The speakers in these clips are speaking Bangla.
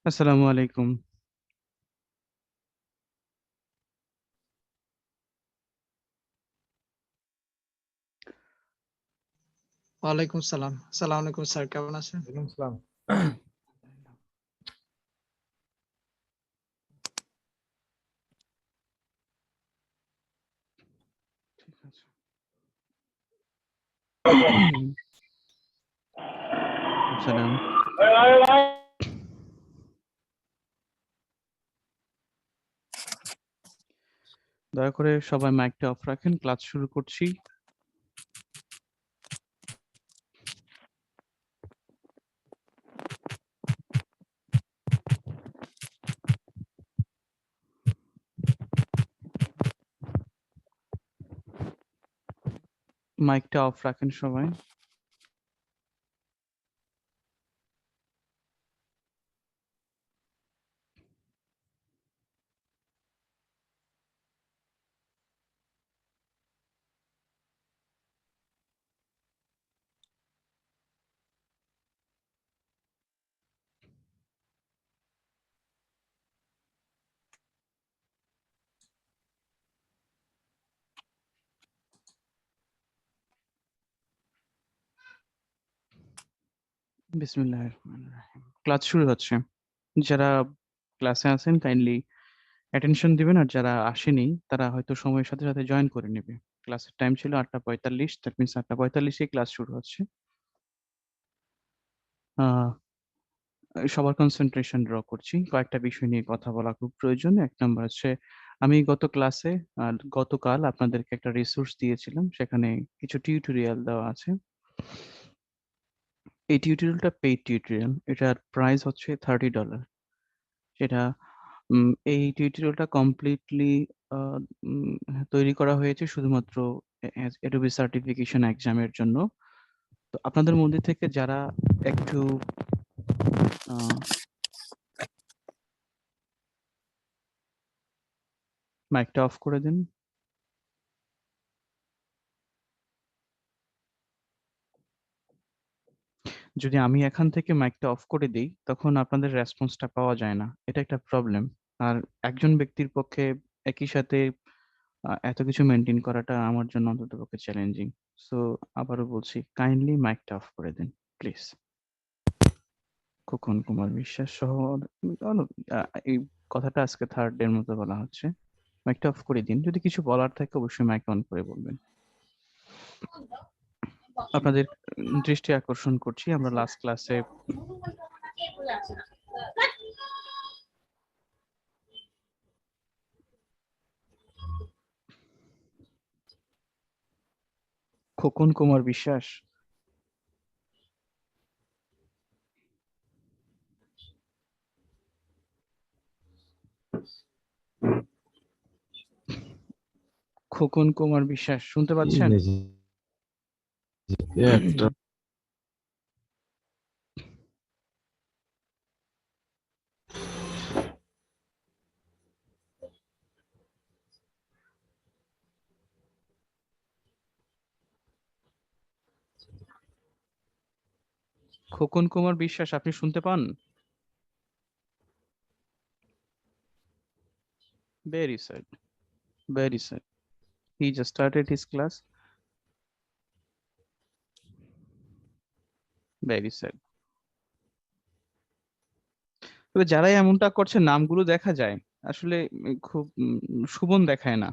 আসসালামু আলাইকুম। ওয়ালাইকুম সালাম। আসসালামু আলাইকুম স্যার, কেমন আছেন? ওয়ালাইকুম সালাম। ঠিক আছে। সালাম। দয়া করে সবাই মাইকটা অফ রাখেন, ক্লাস শুরু করছি। মাইকটা অফ রাখেন সবাই। বিসমিল্লাহির রহমানির রহিম। ক্লাস শুরু হচ্ছে। যারা ক্লাসে আছেন কাইন্ডলি অ্যাটেনশন দিবেন, আর যারা আসেনি তারা হয়তো সময়ের সাথে সাথে জয়েন করে নেবে। ক্লাসের টাইম ছিল 8:45, দ্যাট মিনস 8:45 ক্লাস শুরু হচ্ছে। আহ সবার কনসেন্ট্রেশন ড্র করছি। কয়েকটা বিষয় নিয়ে কথা বলা খুব প্রয়োজন। ১ নাম্বার হচ্ছে, আমি গত ক্লাসে গতকাল আপনাদেরকে একটা রিসোর্স দিয়েছিলাম। সেখানে কিছু টিউটোরিয়াল দেওয়া আছে। এই টিউটোরিয়ালটা পেইড টিউটোরিয়াল। এটার প্রাইস হচ্ছে $30। সেটা এই টিউটোরিয়ালটা কমপ্লিটলি আ উম তৈরি করা হয়েছে শুধুমাত্র Adobe সার্টিফিকেশন এক্সামের জন্য। তো আপনাদের মধ্যে থেকে যারা একটু আ মাইকটা অফ করে দিন। যদি আমি এখান থেকে মাইকটা অফ করে দেই, তখন আপনাদের রেসপন্সটা পাওয়া যায় না। এটা একটা প্রবলেম। আর একজন ব্যক্তির পক্ষে একই সাথে এত কিছু মেইনটেইন করাটা আমার জন্য অন্ততপক্ষে চ্যালেঞ্জিং। সো আবারও বলছি, কাইন্ডলি মাইকটা অফ করে দিন, প্লিজ। খোকন কুমার বিশ্বাস সহ আ এই কথাটা আজকে থার্ড ডে এর মতো বলা হচ্ছে। মাইকটা অফ করে দিন। যদি কিছু বলার থাকে অবশ্যই মাইক অন করে বলবেন। আপনাদের দৃষ্টি আকর্ষণ করছি, আমরা লাস্ট ক্লাসে খোকন কুমার বিশ্বাস, খোকন কুমার বিশ্বাস শুনতে পাচ্ছেন? একটা খোকন কুমার বিশ্বাস আপনি শুনতে পান? Very sad, very sad. He just started his class. Very sad. তবে যারাই এমনটা করছে নামগুলো দেখা যায়। আসলে খুব সুমন দেখায় না।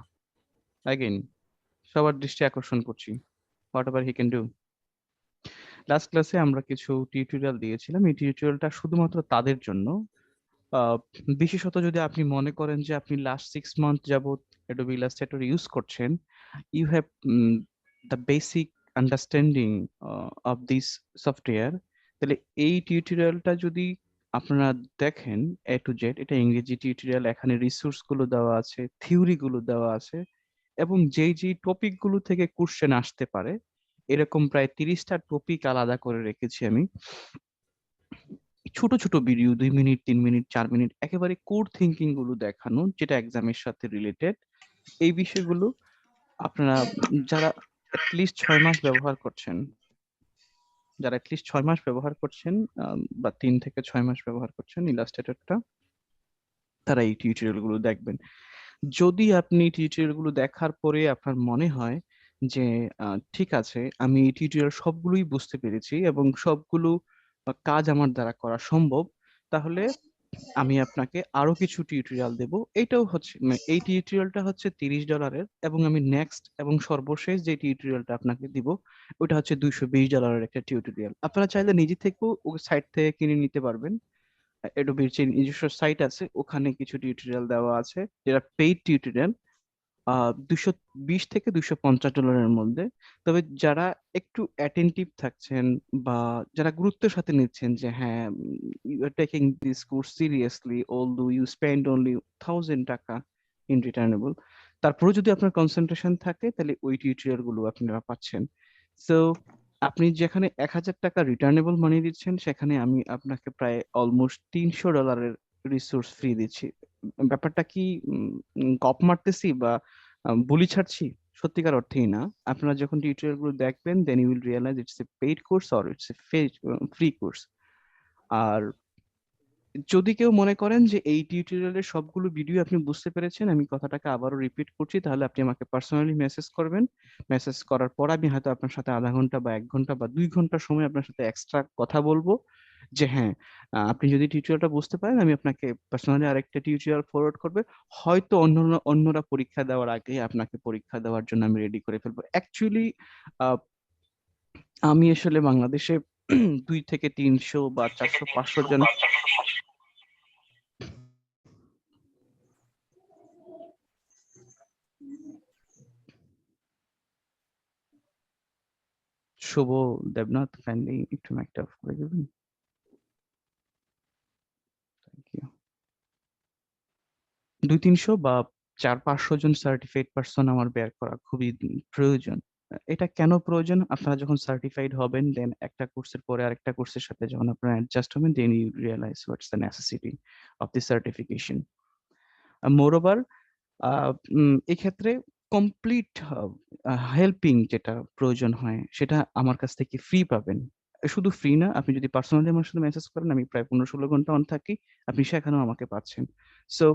Again, সবার দৃষ্টি আকর্ষণ করছি। Whatever he can do. Last ক্লাসে আমরা কিছু টিউটোরিয়াল দিয়েছিলাম। এই টিউটোরিয়ালটা শুধুমাত্র তাদের জন্য। আহ, বিশেষত যদি আপনি মনে করেন যে আপনি লাস্ট 6 মান্থ যাবত Adobe Illustrator ইউজ করছেন, you have the basic understanding of this software, তাহলে এই টিউটোরিয়ালটা যদি আপনারা দেখেন এ টু জেড, এটা ইংরেজি টিউটোরিয়াল, এখানে রিসোর্স গুলো দেওয়া আছে, থিওরি গুলো দেওয়া আছে, এবং যেই যেই টপিক গুলো থেকে কোশ্চেন আসতে পারে এরকম প্রায় 30টা টপিক আলাদা করে রেখেছি আমি। ছোট ছোট ভিডিও 2 মিনিট, 3 মিনিট, 4 মিনিট, একেবারে কোর থিঙ্কিং গুলো দেখানো, যেটা এক্সামের সাথে রিলেটেড। এই বিষয়গুলো আপনারা যারা লিস্ট 6 মাস ব্যবহার করছেন, যারা অ্যাটলিস্ট 6 মাস ব্যবহার করছেন বা 3 থেকে 6 মাস ব্যবহার করছেন ইলাস্ট্রেটরটা, তারা এই টিউটোরিয়াল গুলো দেখবেন। যদি আপনি টিউটোরিয়াল গুলো দেখার পরে আপনার মনে হয় যে ঠিক আছে, আমি এই টিউটোরিয়াল সবগুলোই বুঝতে পেরেছি এবং সবগুলো কাজ আমার দ্বারা করা সম্ভব, তাহলে আমি আপনাকে আরো কিছু টিউটোরিয়াল দেব। এটাও হচ্ছে এই টিউটোরিয়ালটা হচ্ছে $30 এবং আমি নেক্সট এবং সর্বশেষ যে টিউটোরিয়ালটা আপনাকে দিব ওটা হচ্ছে $220 একটা টিউটোরিয়াল। আপনারা চাইলে নিজে থেকেও ওই সাইট থেকে কিনে নিতে পারবেন। অ্যাডোবির যে নিজস্ব সাইট আছে ওখানে কিছু টিউটোরিয়াল দেওয়া আছে যেটা পেইড টিউটোরিয়াল, $220 থেকে $250 মধ্যে। তবে যারা একটু অ্যাটেন্টিভ থাকছেন বা যারা গুরুত্বের সাথে নিচ্ছেন যে হ্যাঁ, you are taking this course seriously although you spend only $1000 in returnable, তারপরেও যদি আপনার কনসেন্ট্রেশন থাকে তাহলে ওই টিউটোরিয়াল গুলো আপনারা পাচ্ছেন। সো আপনি যেখানে $1000 রিটার্নেবল মানি দিচ্ছেন, সেখানে আমি আপনাকে প্রায় অলমোস্ট $300 রিসোর্স ফ্রি দিচ্ছি। ব্যাপারটা কি গপ মারতেছি বা বুলি ছাড়ছি? সত্যিকার অর্থেই না। আপনারা যখন টিউটোরিয়াল গুলো দেখবেন then you will realise it's a paid course or it's a free course. আর যদি কেউ মনে করেন যে এই টিউটোরিয়ালের সবগুলো ভিডিও আপনি বুঝতে পেরেছেন, আমি কথাটাকে আবারও রিপিট করছি, তাহলে আপনি আমাকে পার্সোনালি মেসেজ করবেন। মেসেজ করার পর আমি হয়তো আপনার সাথে আধা ঘন্টা বা 1 ঘন্টা বা 2 ঘন্টা সময় আপনার সাথে এক্সট্রা কথা বলবো যে হ্যাঁ, আপনি যদি টিউটোরিয়ালটা বুঝতে পারেন আমি আপনাকে পার্সোনালি আরেকটা টিউটোরিয়াল ফরওয়ার্ড করবে। হয়তো অন্যরা পরীক্ষা দেওয়ার আগে আপনাকে পরীক্ষা দেওয়ার জন্য আমি রেডি করে ফেলবো। অ্যাকচুয়ালি আমি আসলে বাংলাদেশে 2 থেকে 300 বা 400 500 জন শুভ দেবনাথ, কাইন্ডলি একটু মাইকটা অফ করে দেবেন। Thank you. 200-300 বা 400-500 জন সার্টিফাইড পার্সন আমার বের করা খুবই প্রয়োজন। এটা কেন প্রয়োজন? আপনারা যখন সার্টিফাইড হবেন দেন একটা কোর্সের পরে আরেকটা কোর্সের সাথে যখন আপনারা অ্যাডজাস্ট হবেন then you realise what's the necessity of the certification. Moreover এক্ষেত্রে কমপ্লিট হেল্পিং যেটা প্রয়োজন হয় সেটা আমার কাছ থেকে ফ্রি পাবেন। শুধু ফ্রি না, আপনি যদি পার্সোনালি আমার সাথে মেসেজ করেন, আমি প্রায় 15-16 ঘন্টা অন থাকি, আপনি সেখানেও আমাকে পাচ্ছেন। সো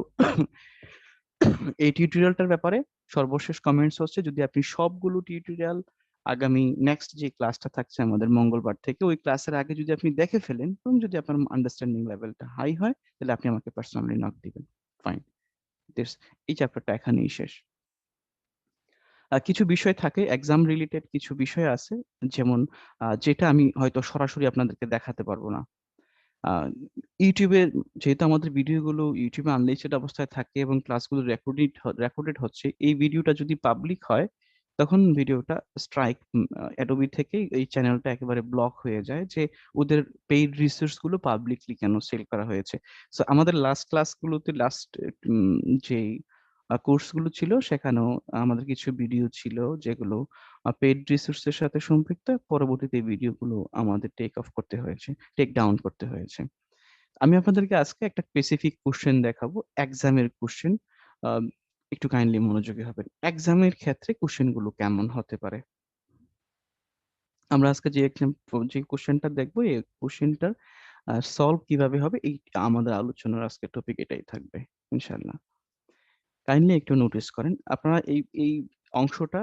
এই টিউটোরিয়ালটার ব্যাপারে সর্বশেষ কমেন্টস হচ্ছে যদি আপনি সবগুলো টিউটোরিয়াল আগামী নেক্সট যে ক্লাসটা থাকছে আমাদের মঙ্গলবার থেকে, ওই ক্লাসের আগে যদি আপনি দেখে ফেলেন এবং যদি আপনার আন্ডারস্ট্যান্ডিং লেভেলটা হাই হয় তাহলে আপনি আমাকে পার্সোনালি নক দিবেন। ফাইন, দিস এই চ্যাপ্টারটা এখানেই শেষ। কিছু বিষয় থাকে এক্সাম রিলেটেড, কিছু বিষয় আছে যেমন যেটা আমি হয়তো সরাসরি আপনাদেরকে দেখাতে পারবো না। আহ, ইউটিউবে যেহেতু আমাদের ভিডিওগুলো ইউটিউবে আনলিস্টেড অবস্থায় থাকে এবং ক্লাসগুলো রেকর্ডেড হচ্ছে, এই ভিডিওটা যদি পাবলিক হয় তখন ভিডিওটা স্ট্রাইক অ্যাডোবি থেকে এই চ্যানেলটা একেবারে ব্লক হয়ে যায় যে ওদের পেইড রিসোর্স গুলো পাবলিকলি কেন সেল করা হয়েছে। সো আমাদের লাস্ট ক্লাসগুলোতে লাস্ট যে কোর্স গুলো ছিল সেখানেও আমাদের কিছু ভিডিও ছিল যেগুলো পেইড রিসোর্সের সাথে সম্পৃক্ত, পরবর্তীতে এই ভিডিওগুলো আমাদের টেক অফ করতে হয়েছে, টেক ডাউন করতে হয়েছে। আমি আপনাদেরকে আজকে একটা স্পেসিফিক কোশ্চেন দেখাবো, এক্সামের কোশ্চেন। একটু কাইন্ডলি মনোযোগী হবেন। এক্সামের ক্ষেত্রে কোশ্চেন গুলো কেমন হতে পারে। আমরা আজকে যে কোশ্চেনটা দেখবো এই কোশ্চেনটার সলভ কিভাবে হবে, এই আমাদের আলোচনার আজকে টপিক এটাই থাকবে ইনশাল্লাহ। কাইন্ডলি একটু নোটিস করেন, আপনারা এই এই অংশটা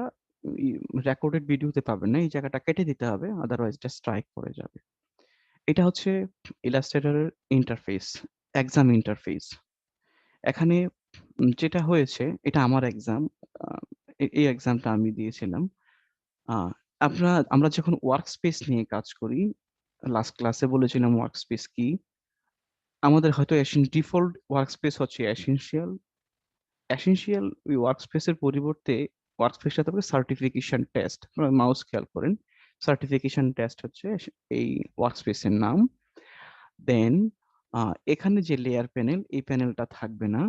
রেকর্ডেড ভিডিওতে পাবেন না, এই জায়গাটা কেটে দিতে হবে, আদারওয়াইজ এটা স্ট্রাইক পড়ে যাবে। এটা হচ্ছে ইলাস্ট্রেটরের ইন্টারফেস, এক্সাম ইন্টারফেস। এখানে যেটা হয়েছে এটা আমার এক্সাম, এই এক্সামটা আমি দিয়েছিলাম। আহ আমরা যখন ওয়ার্ক স্পেস নিয়ে কাজ করি, লাস্ট ক্লাসে বলেছিলাম ওয়ার্ক স্পেস কি। আমাদের হয়তো ডিফল্ট ওয়ার্ক স্পেস হচ্ছে এসেনশিয়াল। এসেনশিয়াল ওই ওয়ার্ক স্পেসের পরিবর্তে ওয়ার্ক স্পেসটা থাকবে সার্টিফিকেশন টেস্ট। মাউস খেয়াল করেন, সার্টিফিকেশন টেস্ট হচ্ছে এই ওয়ার্ক স্পেসের নাম। দেন এখানে যে লেয়ার প্যানেল, এই প্যানেলটা থাকবে না,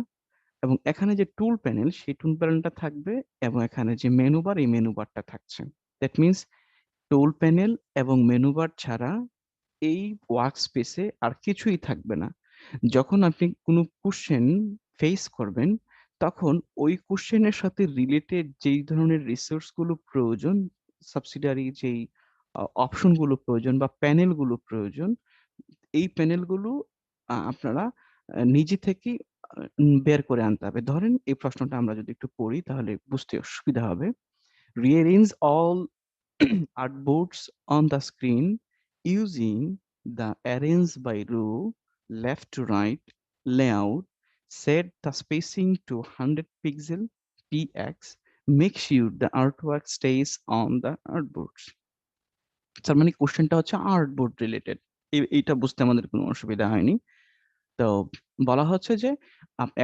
এবং এখানে যে টুল প্যানেল সেই টুল প্যানেলটা থাকবে, এবং এখানে যে মেনু বার এই মেনু বারটা থাকছে। দ্যাট মিনস টুল প্যানেল এবং মেনু বার ছাড়া এই ওয়ার্ক স্পেসে আর কিছুই থাকবে না। যখন আপনি কোনো কোশ্চেন ফেস করবেন তখন ওই কোশ্চেনের সাথে রিলেটেড যেই ধরনের রিসোর্স গুলো প্রয়োজন, সাবসিডিয়ারি যেই অপশনগুলো প্রয়োজন বা প্যানেলগুলো প্রয়োজন, এই প্যানেলগুলো আপনারা নিজে থেকেই বের করে আনতে হবে। ধরেন এই প্রশ্নটা আমরা যদি একটু পড়ি তাহলে বুঝতে সুবিধা হবে। Rearrange all artboards on the screen using the arrange by row left to right layout. Set the spacing to 100 pixel px. Make sure the artwork stays on the artboards. তার মানে কোশ্চেনটা হচ্ছে আর্টবোর্ড রিলেটেড। এইটা বুঝতে আমাদের কোনো অসুবিধা হয়নি। তো বলা হচ্ছে যে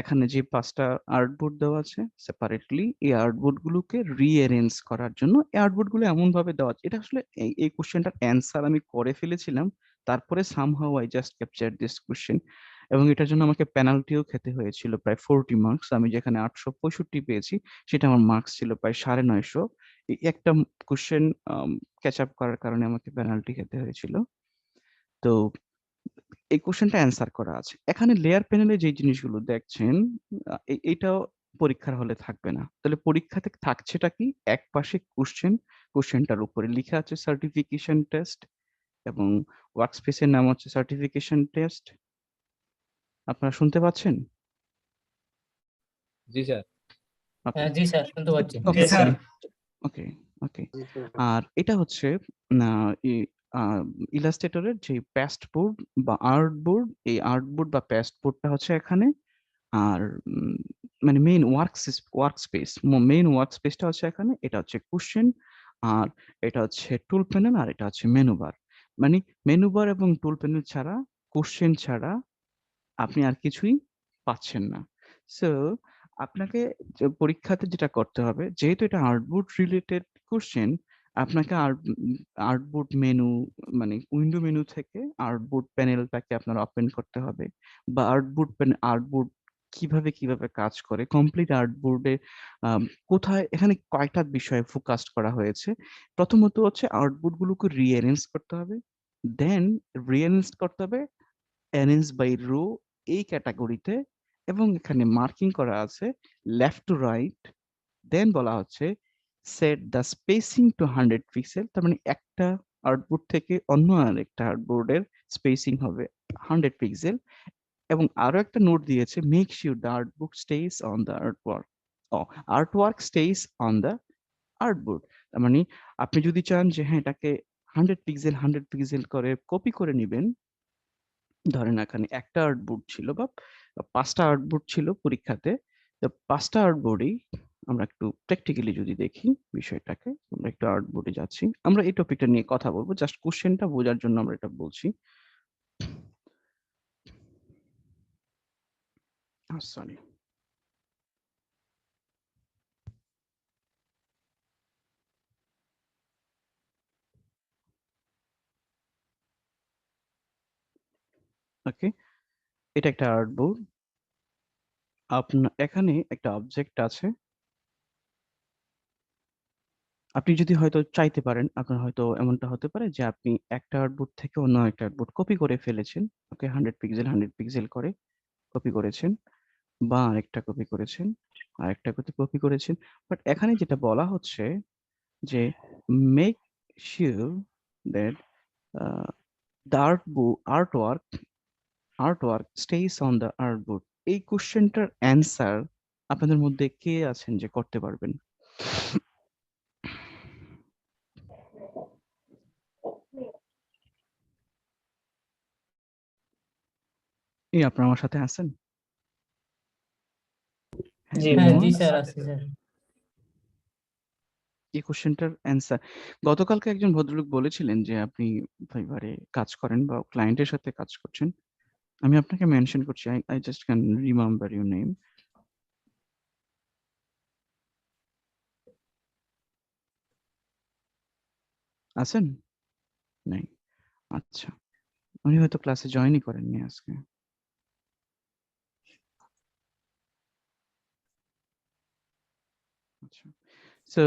এখানে যে 5টা আর্টবোর্ড দেওয়া আছে সেপারেটলি, এই আর্টবোর্ড গুলোকে রিঅ্যারেঞ্জ করার জন্য এই আর্টবোর্ড গুলো এমন ভাবে দেওয়া আছে। এটা আসলে এই কোশ্চেনটার অ্যান্সার আমি করে ফেলেছিলাম, তারপরে somehow I just capture this question, এবং এটার জন্য আমাকে পেনাল্টিও খেতে হয়েছিল প্রায় 40 মার্কস। আমি যেখানে 865 পেয়েছি সেটা আমার মার্কস ছিল প্রায় 950। এই একটা কোশ্চেন ক্যাচ আপ করার কারণে আমাকে পেনাল্টি খেতে হয়েছিল। তো এই কোশ্চেনটা অ্যান্সার করা আছে এখানে। লেয়ার প্যানেলে যে জিনিসগুলো দেখছেন এইটাও পরীক্ষার হলে থাকবে না। তাহলে পরীক্ষাতে থাকছেটা কি? এক পাশে কোশ্চেনটার উপরে লিখা আছে সার্টিফিকেশন টেস্ট, এবং ওয়ার্কস্পেসের নাম হচ্ছে সার্টিফিকেশন টেস্ট। আপনারা শুনতে পাচ্ছেন? জি স্যার। ওকে জি স্যার, শুনতে পাচ্ছি। ওকে ওকে ওকে। আর এটা হচ্ছে ইলাস্ট্রেটরের যে পেস্ট বোর্ড বা আর্ট বোর্ড, এই আর্ট বোর্ড বা পেস্ট বোর্ডটা হচ্ছে এখানে। আর মানে মেইন ওয়ার্ক স্পেসটা হচ্ছে এখানে। এটা হচ্ছে কোশ্চেন, আর এটা হচ্ছে টুল প্যানেল, আর এটা হচ্ছে মেনু বার। মানে মেনু বার এবং টুল প্যানেল ছাড়া, কোশ্চেন ছাড়া আপনি আর কিছুই পাচ্ছেন না। সো আপনাকে পরীক্ষাতে যেটা করতে হবে, যেহেতু এটা আর্টবোর্ড রিলেটেড কোশ্চেন, আপনাকে আর্টবোর্ড মেনু মানে উইন্ডো মেনু থেকে আর্টবোর্ড প্যানেলটাকে আপনার ওপেন করতে হবে, বা আর্টবোর্ড কিভাবে কাজ করে, কমপ্লিট আর্টবোর্ডে কোথায় এখানে কয়টা বিষয়ে ফোকাস করা হয়েছে। প্রথমত হচ্ছে আর্টবোর্ড গুলোকে রিঅ্যারেঞ্জ করতে হবে, দেন রিঅ্যারেঞ্জ করতে হবে অ্যারেঞ্জ বাই রো এই ক্যাটাগরিতে, এবং এখানে মার্কিং করা আছে লেফট টু রাইট। দেন বলা হচ্ছে set the spacing to 100 pixel, তার মানে একটা আর্টবোর্ড থেকে অন্য আরেকটা আর্টবোর্ডের স্পেসিং হবে 100 পিক্সেল। এবং আরো একটা নোট দিয়েছে, make sure the artbook stage on the artwork stage on the artboard. তার মানে আপনি যদি চান যে হ্যাঁ এটাকে 100 পিক্সেল করে কপি করে নিবেন, ধরেন এখানে একটা আর্টবোর্ড ছিল বা 5টা আর্টবোর্ড ছিল পরীক্ষাতে, তো 5টা আর্টবোর্ডেই আমরা একটু প্র্যাকটিক্যালি যদি দেখি বিষয়টাকে, আমরা একটু আর্টবোর্ডে যাচ্ছি, আমরা এই টপিকটা নিয়ে কথা বলবো, জাস্ট কোশ্চেনটা বোঝার জন্য আমরা এটা বলছি। সরি, ওকে। এটা একটা আর্টবোর্ড। আপনার এখানে একটা অবজেক্ট আছে। আপনি যদি হয়তো চাইতে পারেন, আপনার হয়তো এমনটা হতে পারে যে আপনি একটা আর্টবোর্ড থেকে অন্য একটা আর্টবোর্ড কপি করে ফেলেছেন। ওকে, 100 পিক্সেল করে কপি করেছেন, বা আরেকটা কপি করেছেন, আরেকটা কপি করেছেন। বাট এখানে যেটা বলা হচ্ছে যে make sure that the artwork stays on the artboard. এই কোশ্চেনটার অ্যান্সার আপনাদের মধ্যে কে আছেন যে করতে পারবেন? এই আপনারা আমার সাথে আছেন? হ্যাঁ, জি anyone? জি স্যার, আছি স্যার। এই কোশ্চেনটার অ্যান্সার গতকালকে একজন ভদ্রলোক বলেছিলেন যে আপনি ফাইবারে কাজ করেন বা ক্লায়েন্টের সাথে কাজ করছেন। আমি আপনাকে মেনশন করছি, I just can remember your name. আছেন? নাই? আচ্ছা, উনি হয়তো ক্লাসে জয়েনই করেননি আজকে। আচ্ছা, সো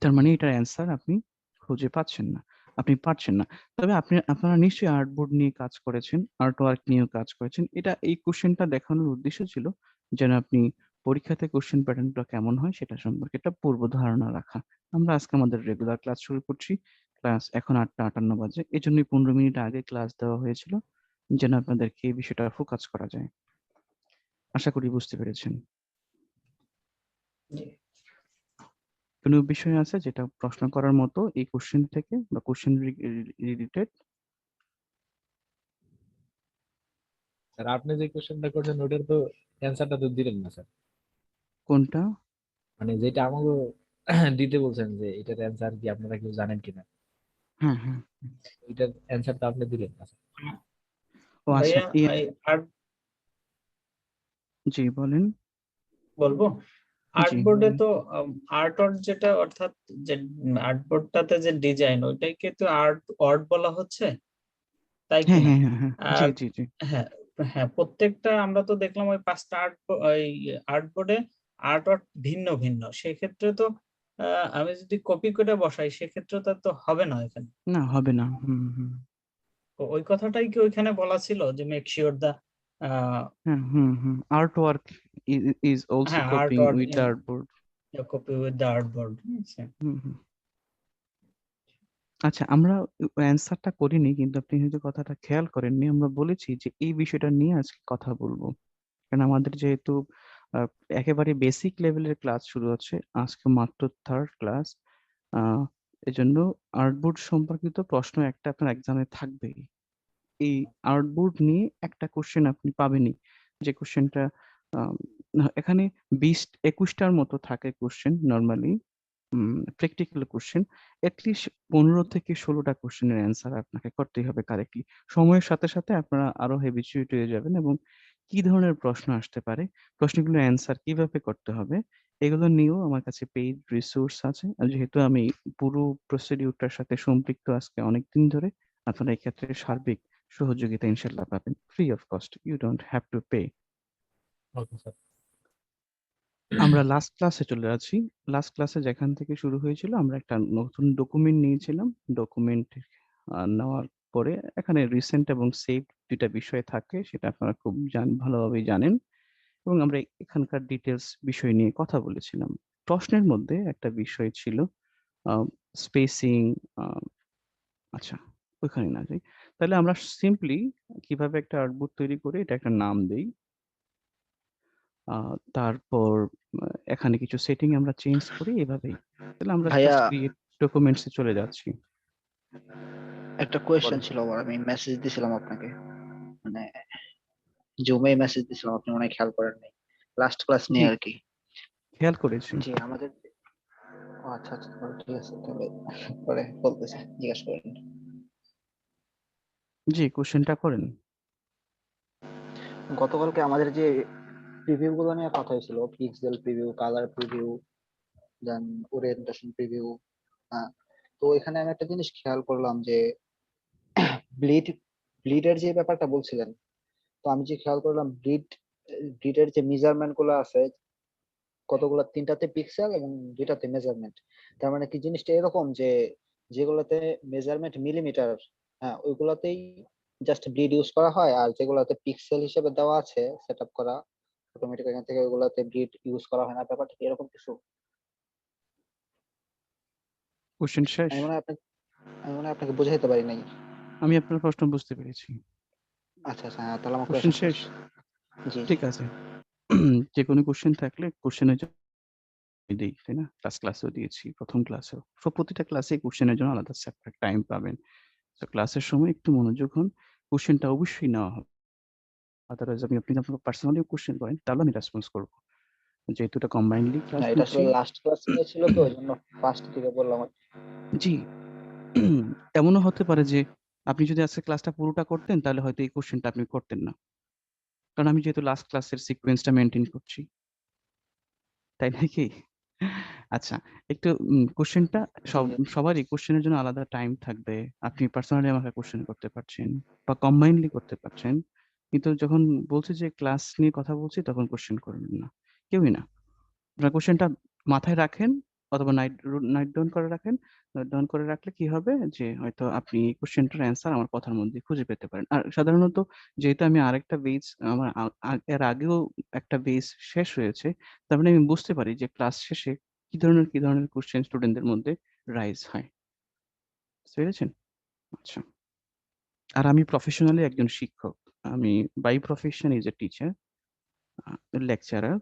তার মানে এটার অ্যান্সার আপনি খুঁজে পাচ্ছেন না, আপনি পারছেন না। তবে আপনারা নিশ্চয়ই আর্টবোর্ড নিয়ে কাজ করেছেন, আর্ট ওয়ার্ক নিয়েও কাজ করেছেন। এই কোশ্চেনটা দেখানোর উদ্দেশ্য ছিল যেন আপনি পরীক্ষাতে কোশ্চেন প্যাটার্নটা কেমন হয় সেটা সম্পর্কে একটা পূর্ব ধারণা রাখা। আমরা আজকে আমাদের রেগুলার ক্লাস শুরু করছি। ক্লাস এখন 8:58 বাজে, এই জন্যই 15 মিনিট আগে ক্লাস দেওয়া হয়েছিল, যেন আপনাদেরকে এই বিষয়টা ফোকাস করা যায়। আশা করি বুঝতে পেরেছেন। জি। কোনো বিষয় আছে যেটা প্রশ্ন করার মতো এই কোশ্চেন থেকে বা কোশ্চেন রিলেটেড? স্যার আপনি যে কোশ্চেনটা করছেন ওটার তো অ্যান্সারটা তো দিলেন না স্যার। কোনটা? মানে যেটা আমাকে দিতে বলছেন যে এটার অ্যান্সার কি আপনারা কেউ জানেন কিনা, হ্যাঁ হ্যাঁ। এটার অ্যান্সারটা আপনি দিলেন না স্যার। ও আচ্ছা, ভাইয়া আর্ট জি বলেন। বলবো, জি আর্টবোর্ডে বলেন। তো আর্ট যেটা, অর্থাৎ যে আর্টবোর্ডটাতে যে ডিজাইন, ওইটাকে তো আর্ট বলা হচ্ছে, তাই হ্যাঁ কিনা? হ্যাঁ হ্যাঁ হ্যাঁ, জি আর জি জি। হ্যাঁ, হ্যাঁ, প্রত্যেকটা আমরা তো দেখলাম ওই 5টা ওই আর্টবোর্ডে আর্ট ভিন্ন ভিন্ন। সেক্ষেত্রে তো আমি যদি কপি করে বসাই, সেক্ষেত্রে তো হবে না এখানে। না হবে না। হুম হুম। তো ওই কথাটাই কি ওইখানে বলা ছিল যে মেক শিওর দা হ্যাঁ hmm hmm, art work is also হ্যাঁ, coping with the artboard. Copy with the artboard. Hmm hmm. আচ্ছা, আমরা অ্যান্সারটা করিনি, কিন্তু আপনি হয়তো কথাটা খেয়াল করেননি, আমরা বলেছি যে এই বিষয়টা নিয়ে আজকে কথা বলবো। কারণ আমাদের যেহেতু আহ, একেবারে বেসিক লেভেলের ক্লাস শুরু হচ্ছে, আজকে মাত্র থার্ড ক্লাস, এজন্য আর্টবোর্ড সম্পর্কিত প্রশ্ন একটা আপনার এক্সামে থাকবেই। এই আর্টবোর্ড নিয়ে একটা কোশ্চেন আপনি পাবেনই, যে কোশ্চেনটা এখানে 20-21টার মতো থাকে question normally, practical question. At least 15 থেকে 16টা কোশ্চেনের অ্যান্সার আপনাকে করতেই হবে কারেক্টলি। সময়ের সাথে সাথে আপনারা আরো হ্যাবিচুয়েট হয়ে যাবেন, এবং কি ধরনের প্রশ্ন আসতে পারে, প্রশ্নগুলোর অ্যান্সার কিভাবে করতে হবে, এগুলো নিয়েও আমার কাছে পেইড রিসোর্স আছে। আর যেহেতু আমি পুরো প্রসিডিউরটার সাথে সম্পৃক্ত আজকে অনেকদিন ধরে, আপনারা এই ক্ষেত্রে সার্বিক সহযোগিতা ইনশাল্লাহ পাবেন, free of cost, you don't have to pay. Okay sir. আমরা লাস্ট ক্লাসে চলে যাচ্ছি। লাস্ট ক্লাসে যেখান থেকে শুরু হয়েছিল, আমরা একটা নতুন ডকুমেন্ট নিয়েছিলাম। ডকুমেন্ট নেওয়ার পরে এখানে রিসেন্ট এবং সেভ দুইটা বিষয় থাকে, সেটা আপনারা খুব ভালোভাবেই জানেন, এবং আমরা এখানকার ডিটেলস বিষয় নিয়ে কথা বলেছিলাম। প্রশ্নের মধ্যে একটা বিষয় ছিল স্পেসিং। আচ্ছা, ওইখানে না যাই, তাহলে আমরা সিম্পলি কিভাবে একটা আর্টবোর্ড তৈরি করে এটা একটা নাম দেই। তারপর এখানে কিছু সেটিং আমরা চেঞ্জ করি এভাবেই। তাহলে আমরা ভাইয়া জাস্ট ক্রিয়েট ডকুমেন্টস এ চলে যাচ্ছি। একটা কোয়েশ্চেন বলেন। ছিল আমার, আমি মেসেজ দিছিলাম আপনাকে, মানে জুমে মেসেজ দিছিলাম, আপনি মনে হয় খেয়াল করেন নাই। লাস্ট ক্লাস জি, নিয়ে আর কি। খেয়াল করেছি। জি আমাদের ও আচ্ছা আচ্ছা তাহলে ঠিক আছে, তাহলে পরে বলতেছি, জিজ্ঞাসা করেন। জি, কোশ্চেনটা করেন। গতকালকে আমাদের যে প্রিভিউ গুলো নিয়ে কথা হয়েছিল, পিক্সেল প্রিভিউ, কালার প্রিভিউ, দেন ওরিয়েন্টেশন প্রিভিউ, হ্যাঁ, তো এখানে আমি একটা জিনিস খেয়াল করলাম যে ব্লিড ব্লিডের যে ব্যাপারটা বলছিলেন, তো আমি যে খেয়াল করলাম ব্লিডের যে মেজারমেন্ট গুলো আছে, কতগুলো, 3টাতে পিক্সেল এবং 2টাতে মেজারমেন্ট। তার মানে কি জিনিসটা এরকম যে যেগুলোতে মেজারমেন্ট মিলিমিটার, হ্যাঁ ওইগুলোতেই জাস্ট ব্লিড ইউজ করা হয়, আর যেগুলোতে পিক্সেল হিসেবে দেওয়া আছে সেটআপ করা অটোমেটিক, এখান থেকে ওইগুলোতে ব্লিড ইউজ করা হয় না। ব্যাপারটা কি এরকম কিছু? কোশ্চেন শেষ? আমি মনে হয় আপনাকে আমি মনে হয় আপনাকে বোঝাইতে পারি নাই। আমি আপনার প্রশ্ন বুঝতে পেরেছি। আচ্ছা আচ্ছা, হ্যাঁ তাহলে আমার কোশ্চেন কোয়েশ্চেন শেষ। শেষ? জি জি। ঠিক আছে। যে কোনো কোশ্চেন থাকলে কোশ্চেনের জন্য দিই, তাই না? ক্লাসেও দিয়েছি, প্রথম ক্লাসেও। প্রতিটা ক্লাসে কোশ্চেনের জন্য আলাদা সেপারেট টাইম পাবেন। তো ক্লাসের সময় একটু মনোযোগ হন, কোশ্চেনটা অবশ্যই নেওয়া হবে। আদারওয়াইজ আপনি আপনাকে পার্সোনালি কোশ্চেন করেন, তাহলে আমি রেসপন্স করবো। যেহেতু এটা কম্বাইন্ডলি না ক্লাস এটা নিচ্ছি। আসলে লাস্ট ক্লাস নিয়ে ছিল, তো ওই জন্য ফার্স্ট থেকে বললাম আর কি। জি। এমনও হতে পারে যে আপনি যদি আজকে ক্লাসটা পুরোটা করতেন, তাহলে হয়তো এই কোশ্চেনটা আপনি করতেন না, কারণ আমি যেহেতু লাস্ট ক্লাসের সিকোয়েন্সটা মেনটেন করছি, তাই নাকি? আচ্ছা, একটু কোশ্চেনটা জি জি। সবারই কোশ্চেনের জন্য আলাদা টাইম থাকবে। আপনি পার্সোনালি আমাকে কোশ্চেন করতে পারছেন বা কম্বাইনলি করতে পারছেন, কিন্তু যখন বলছি যে ক্লাস নিয়ে কথা বলছি, তখন কোশ্চেন করবেন না, কেউই না। আপনার কোশ্চেনটা মাথায় রাখেন, অথবা নাইট নাইট ডাউন করে রাখেন। নাইট ডাউন করে রাখলে কি হবে, যে হয়তো আপনি এই কোশ্চেনটার অ্যান্সার আমার কথার মধ্যে খুঁজে পেতে পারেন। আর সাধারণত যেহেতু আমি আরেকটা বেস, আমার এর আগেও একটা বেস শেষ হয়েছে, তার মানে আমি বুঝতে পারি যে ক্লাস শেষে কি ধরনের কোশ্চেন স্টুডেন্টদের মধ্যে রাইজ হয়। বুঝতে পেরেছেন? আচ্ছা। আর আমি প্রফেশনালি একজন শিক্ষক। আমি by profession is a teacher, lecturer.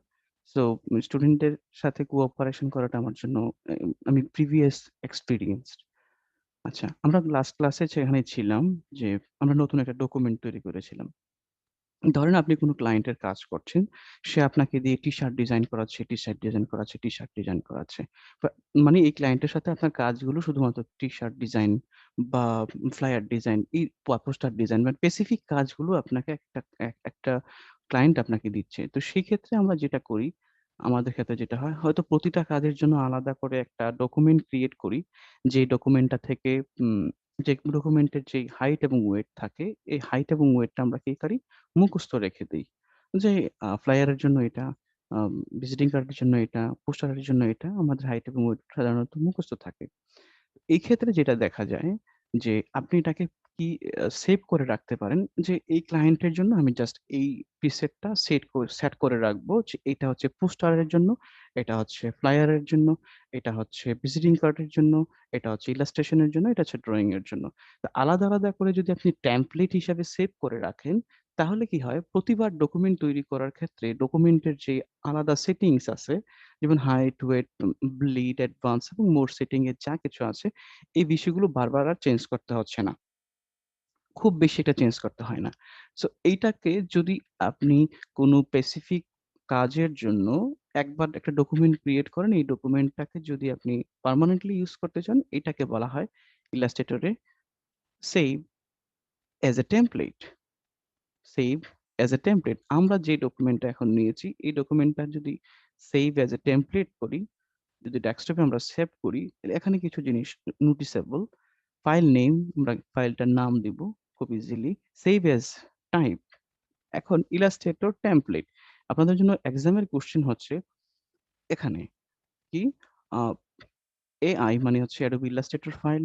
So স্টুডেন্টদের সাথে কোঅপারেশন করাটা আমার জন্য আমি প্রিভিয়াস এক্সপেরিয়েন্সড। আচ্ছা, আমরা লাস্ট ক্লাসে যেখানে ছিলাম যে আমরা নতুন একটা ডকুমেন্ট তৈরি করেছিলাম। ধরেন আপনি কোনো ক্লায়েন্টের কাজ করছেন। সে আপনাকে দিয়ে টি-শার্ট ডিজাইন করাচ্ছে, টি-শার্ট ডিজাইন করাচ্ছে, টি-শার্ট ডিজাইন করাচ্ছে। বা মানে এই ক্লায়েন্টের সাথে আপনার কাজগুলো শুধুমাত্র টি-শার্ট ডিজাইন বা ফ্লায়ার ডিজাইন, এই পোস্টার ডিজাইন বা স্পেসিফিক কাজগুলো আপনাকে একটা ক্লায়েন্ট আপনাকে দিচ্ছে। তো সেই ক্ষেত্রে আমরা যেটা করি, আমাদের ক্ষেত্রে যেটা হয়, হয়তো প্রতিটা কাজের জন্য আলাদা করে একটা ডকুমেন্ট ক্রিয়েট করি। যে ডকুমেন্টটা থেকে যে ডকুমেন্টের যেই হাইট এবং ওয়েট থাকে, এই হাইট এবং ওয়েটটা আমরা কি করি? মুখস্থ রেখে দেই। যে ফ্লায়ারের জন্য এটা, ভিজিটিং কার্ডের জন্য এটা, পোস্টারের জন্য এটা, আমাদের হাইট এবং ওয়েট সাধারণত মুখস্থ থাকে। এই ক্ষেত্রে যেটা দেখা যায় যে আপনি এটাকে কি সেভ করে রাখতে পারেন যে এই ক্লায়েন্টের জন্য আমি জাস্ট এই প্রিসেটটা সেট করে রাখবো যে এটা হচ্ছে পোস্টারের জন্য, এটা হচ্ছে ফ্লায়ারের জন্য, এটা হচ্ছে ভিজিটিং কার্ডের জন্য, এটা হচ্ছে ইলাস্ট্রেশনের জন্য, এটা হচ্ছে ড্রইং এর জন্য। তো আলাদা, আলাদা করে যদি আপনি টেমপ্লেট হিসাবে সেভ করে রাখেন, তাহলে কি হয়? প্রতিবার ডকুমেন্ট তৈরি করার ক্ষেত্রে ডকুমেন্টের যে আলাদা সেটিংস আছে, যেমন হাইট, ওয়েট, ব্লিড, অ্যাডভান্স এবং মোর সেটিং এর যা কিছু আছে, এই বিষয়গুলো বারবার আর চেঞ্জ করতে হচ্ছে না। খুব বেশি এটা চেঞ্জ করতে হয় না। সো এইটাকে যদি আপনি কোনো স্পেসিফিক কাজের জন্য একবার একটা ডকুমেন্ট ক্রিয়েট করেন, এই ডকুমেন্টটাকে যদি আপনি পার্মানেন্টলি ইউজ করতে চান, এটাকে বলা হয় ইলাস্ট্রেটরে save as a template. Save as a template. আমরা যে ডকুমেন্টটা এখন নিয়েছি, এই ডকুমেন্টটা যদি সেভ অ্যাজ এ টেমপ্লেট করি, যদি ডেস্কটপে আমরা সেভ করি, তাহলে এখানে কিছু জিনিস নোটিসেবল। ফাইল নেম, আমরা ফাইলটার নাম দিব খুব ইজিলি। Save age type. এখন ইলাস্ট্রেটর টেমপ্লেট। আপনাদের জন্য এক্সামের কোশ্চেন হচ্ছে এখানে কি এআই মানে হচ্ছে Adobe Illustrator file,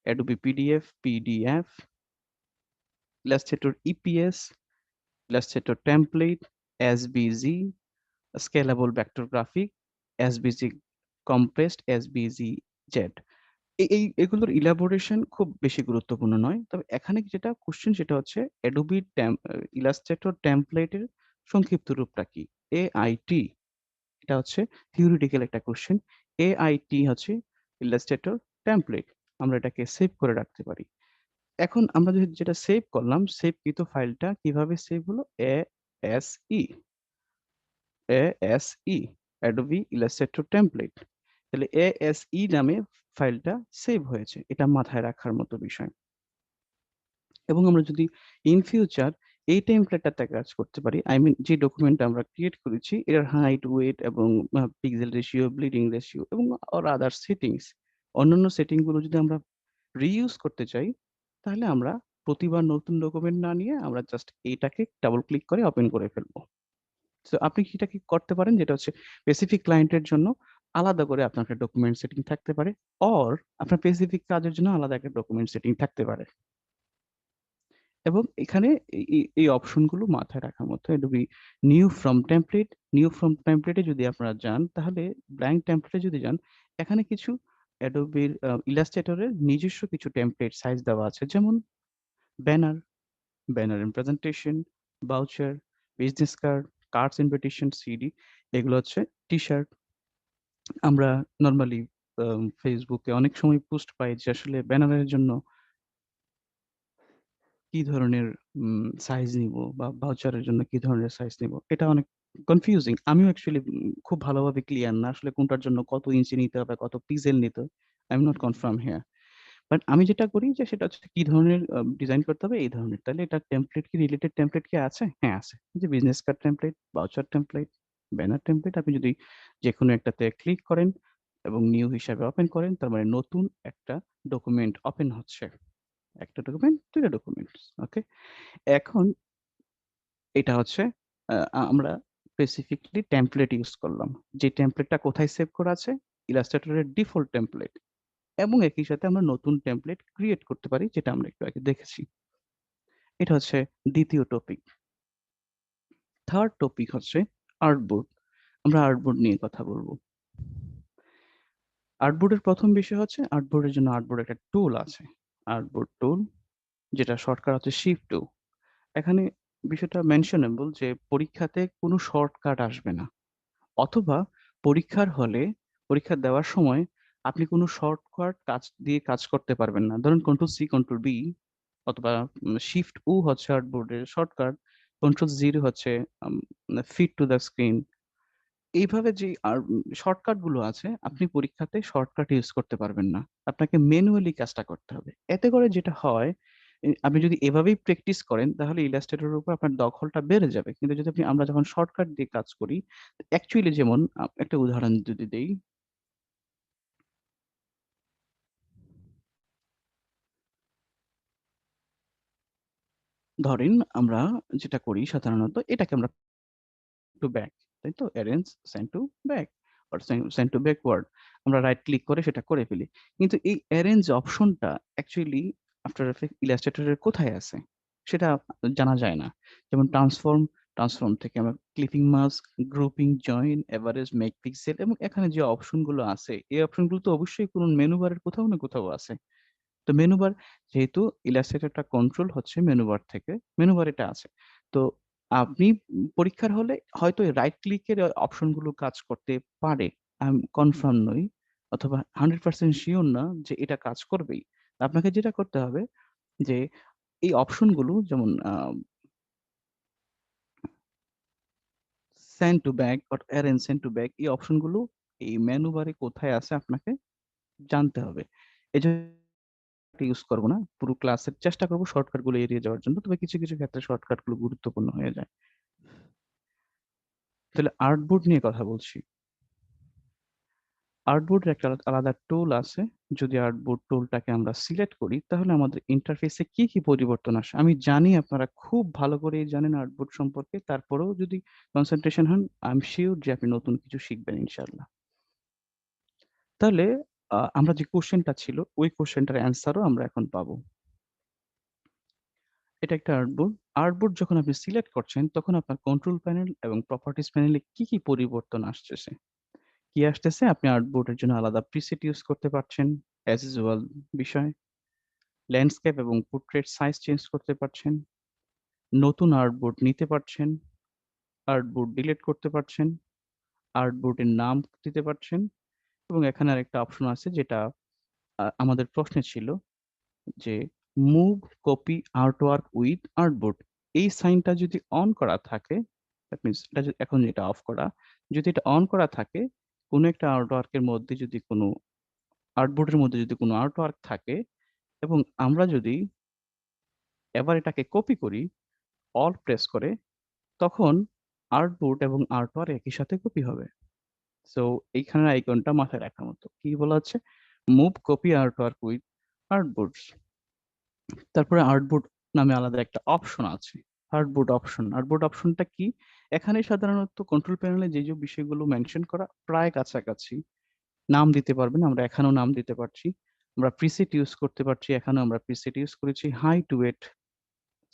Adobe PDF, PDF, Illustrator EPS, Illustrator template, SBG, scalable vector graphic, SBG compressed, SBG Z. এগুলোর ইলাবোরেশন খুব বেশি গুরুত্বপূর্ণ নয়। তবে এখানে যেটা কোশ্চেন সেটা হচ্ছে Adobe Illustrator টেমপ্লেটের সংক্ষিপ্ত রূপটা কি? AIT। এটা হচ্ছে থিওরিটিক্যাল একটা কোশ্চেন। AIT হচ্ছে Illustrator টেমপ্লেট। আমরা এটাকে সেভ করে রাখতে পারি। এখন আমরা যেটা সেভ করলাম, সেভকৃত ফাইলটা কিভাবে সেভ হলো? ASE, Adobe Illustrator template. তাহলে ASE নামে ফাইলটা সেভ হয়েছে। এটা মাথায় রাখার মতো বিষয়। এবং আমরা যদি ইন ফিউচার এই টেমপ্লেটটাতে কাজ করতে পারি, আই মিন যে ডকুমেন্টটা আমরা ক্রিয়েট করেছি এর হাইট, ওয়েট এবং পিক্সেল রেশিও, ব্লিডিং রেশিও এবং আদার সেটিংস, অন্যান্য সেটিং গুলো যদি আমরা রিইউজ করতে চাই, তাহলে আমরা প্রতিবার নতুন ডকুমেন্ট না নিয়ে আমরা জাস্ট এটাকে ডাবল ক্লিক করে ওপেন করে ফেলবো। সো আপনি কি এটা কি করতে পারেন, যেটা হচ্ছে স্পেসিফিক ক্লায়েন্টের জন্য আলাদা করে আপনার একটা ডকুমেন্ট সেটিং থাকতে পারে, অর আপনার স্পেসিফিক কাজের জন্য আলাদা একটা ডকুমেন্ট সেটিং থাকতে পারে। এবং এখানে এই অপশনগুলো মাথায় রাখার মতো। Adobe new from template, new from টেমপ্লেটে যদি আপনারা যান, তাহলে ব্ল্যাঙ্ক টেমপ্লেটে যদি যান, এখানে কিছু Adobe ইলাস্ট্রেটরের নিজস্ব কিছু টেমপ্লেট সাইজ দেওয়া আছে। যেমন banner, banner in presentation, voucher, business card, cards invitation, CD, এগুলো হচ্ছে টি-শার্ট। আমরা নরমালি ফেসবুকে অনেক সময় পোস্ট পাই যে আসলে ব্যানারের জন্য কি ধরনের সাইজ নিবো বা ভাউচারের জন্য কি ধরনের সাইজ নিবো? এটা অনেক কনফিউজিং। আমিও অ্যাকচুয়ালি খুব ভালোভাবে ক্লিয়ার না। আসলে কোনটার জন্য কত ইঞ্চি নিতে হবে, কত পিক্সেল নিতে হবে। I am not confirm here. But আমি যেটা করি যে সেটা হচ্ছে কি ধরনের ডিজাইন করতে হবে এই ধরনের। তাহলে এটার টেমপ্লেট কি রিলেটেড টেমপ্লেট কি আছে? হ্যাঁ, আছে। যে business card template, voucher template, banner template. আপনি যদি যেকোনো একটাতে ক্লিক করেন এবং নিউ হিসাবে ওপেন করেন, তার মানে নতুন একটা ডকুমেন্ট ওপেন হচ্ছে। একটা ডকুমেন্ট, ২ টা ডকুমেন্টস। ওকে? এখন এটা হচ্ছে আমরা স্পেসিফিকলি টেমপ্লেট ইউজ করলাম। যে টেমপ্লেটটা কোথায় সেভ করা আছে? ইলাস্ট্রেটরের ডিফল্ট টেমপ্লেট। এবং একই সাথে আমরা নতুন টেমপ্লেট ক্রিয়েট করতে পারি, যেটা আমরা একটু আগে দেখেছি। এটা হচ্ছে দ্বিতীয় টপিক। থার্ড টপিক হচ্ছে আর্টবোর্ড। আমরা আর্টবোর্ড নিয়ে কথা বলব। আর্টবোর্ডের ১ম বিষয় হচ্ছে আর্টবোর্ডের জন্য আর্টবোর্ড একটা টুল আছে। আর্টবোর্ড টুল, যেটা শর্টকাট হচ্ছে শিফট 2। এখানে বিষয়টা মেনশনেবল যে পরীক্ষাতে কোনো শর্টকাট আসবে না, অথবা পরীক্ষার হলে পরীক্ষা দেওয়ার সময় আপনি কোনো শর্টকাট কাজ দিয়ে কাজ করতে পারবেন না। ধরুন কন্ট্রোল সি কন্ট্রোল বি অথবা শিফট ও হচ্ছে আর্টবোর্ডের শর্টকাট, কন্ট্রোল জিরো হচ্ছে ফিট টু দ্য স্ক্রিন। এইভাবে যে আর শর্টকাট গুলো আছে, আপনি পরীক্ষাতে শর্টকাট ইউজ করতে পারবেন না, আপনাকে ম্যানুয়ালি কাজটা করতে হবে। এতে করে যেটা হয়, আপনি যদি এভাবেই প্র্যাকটিস করেন তাহলে ইলাস্ট্রেটরের উপর আপনার দখলটা বেড়ে যাবে। কিন্তু যদি আমরা যখন শর্টকাট দিয়ে কাজ করি, অ্যাকচুয়ালি যেমন একটা উদাহরণ যদি দেই, ধরেন আমরা যেটা করি সাধারণত এটাকে আমরা টু ব্যাক, তাই তো? Arrange send to back or send to backward, আমরা রাইট ক্লিক করে সেটা করে ফেলি। কিন্তু এই অ্যারেঞ্জ অপশনটা অ্যাকচুয়ালি আফটার এফেক্ট ইলাস্ট্রেটরের কোথায় আছে সেটা জানা যায় না। যেমন ট্রান্সফর্ম থেকে আমরা clipping mask, grouping, join, average, make pixel, এবং এখানে যে অপশনগুলো আছে এই অপশনগুলো তো অবশ্যই কোনো মেনু বারের কোথাও না কোথাও আছে। তো মেনু বার, যেহেতু ইলাস্ট্রেটরটা কন্ট্রোল হচ্ছে মেনু বার থেকে, মেনু বার এটা আছে। তো আপনি পরীক্ষার হলে হয়তো রাইট ক্লিকের অপশন গুলো কাজ করতে পারে, আমি কনফার্ম নই, অথবা 100% শিওর না যে এটা কাজ করবেই। আপনাকে যেটা করতে হবে যে এই অপশন গুলো যেমন send to back or arrange send to back, এই অপশন গুলো এই মেনু বারে কোথায় আছে আপনাকে জানতে হবে। এজন্য ইউজ করব না। পুরো ক্লাসের চেষ্টা করব শর্টকাট গুলো এড়িয়ে যাওয়ার জন্য। তবে কিছু, কিছু ক্ষেত্রে শর্টকাট গুলো গুরুত্বপূর্ণ হয়ে যায়। তাহলে আর্টবোর্ড নিয়ে কথা বলছি। আর্টবোর্ডের একটা আলাদা টুল আছে। যদি আর্টবোর্ড টুলটাকে আমরা সিলেক্ট করি তাহলে আমাদের ইন্টারফেসে কি, কি পরিবর্তন আসে? আমি জানি আপনারা খুব ভালো করেই জানেন আর্টবোর্ড সম্পর্কে। তারপরেও যদি কনসেনট্রেশন হন, আই এম সিউর যে আপনি নতুন কিছু শিখবেন ইনশাআল্লাহ। তাহলে আমরা যে কোয়েশ্চেনটা ছিল ওই কোয়েশ্চেনটার অ্যান্সারও আমরা এখন পাবো। এটা একটা আর্টবোর্ড। আর্টবোর্ড যখন আপনি সিলেক্ট করছেন তখন আপনার কন্ট্রোল প্যানেল এবং প্রপার্টিজ প্যানেলে কি, কি পরিবর্তন আসতেছে? কি আসতেছে? আপনি আর্টবোর্ডের জন্য আলাদা প্রিসেট ইউজ করতে পারছেন, অ্যাজ ইউজুয়াল বিষয়। ল্যান্ডস্কেপ এবং পোর্ট্রেট সাইজ চেঞ্জ করতে পারছেন। নতুন আর্টবোর্ড নিতে পারছেন। আর্টবোর্ড ডিলিট করতে পারছেন। আর্টবোর্ডের নাম দিতে পারছেন। এবং এখানে আরেকটা অপশন আছে যেটা আমাদের প্রশ্নে ছিল যে move copy artwork with artboard. এই সাইনটা যদি অন করা থাকে, দ্যাট মিনস এটা এখন যেটা অফ করা, যদি এটা অন করা থাকে, কোনো একটা আর্টওয়ার্কের মধ্যে যদি কোনো আর্টবোর্ডের মধ্যে যদি কোনো আর্টওয়ার্ক থাকে এবং আমরা যদি এবার এটাকে কপি করি অল্ট প্রেস করে, তখন আর্টবোর্ড এবং আর্টওয়ার্ক একই সাথে কপি হবে। সো এইখানের আইকনটা মাথায় রাখার মতো। কি বলা হচ্ছে? Move copy artwork with artboards. তারপরে আর্টবোর্ড নামে আলাদা একটা অপশন আছে। আর্টবোর্ড অপশনটা কি? এখানে সাধারণত কন্ট্রোল প্যানেলে যে বিষয়গুলো মেনশন করা প্রায় কাছাকাছি। নাম দিতে পারবেন, আমরা এখানেও নাম দিতে পারছি। আমরা প্রিসেট ইউজ করতে পারছি, এখানেও আমরা প্রিসেট ইউজ করেছি। হাইট ওয়েট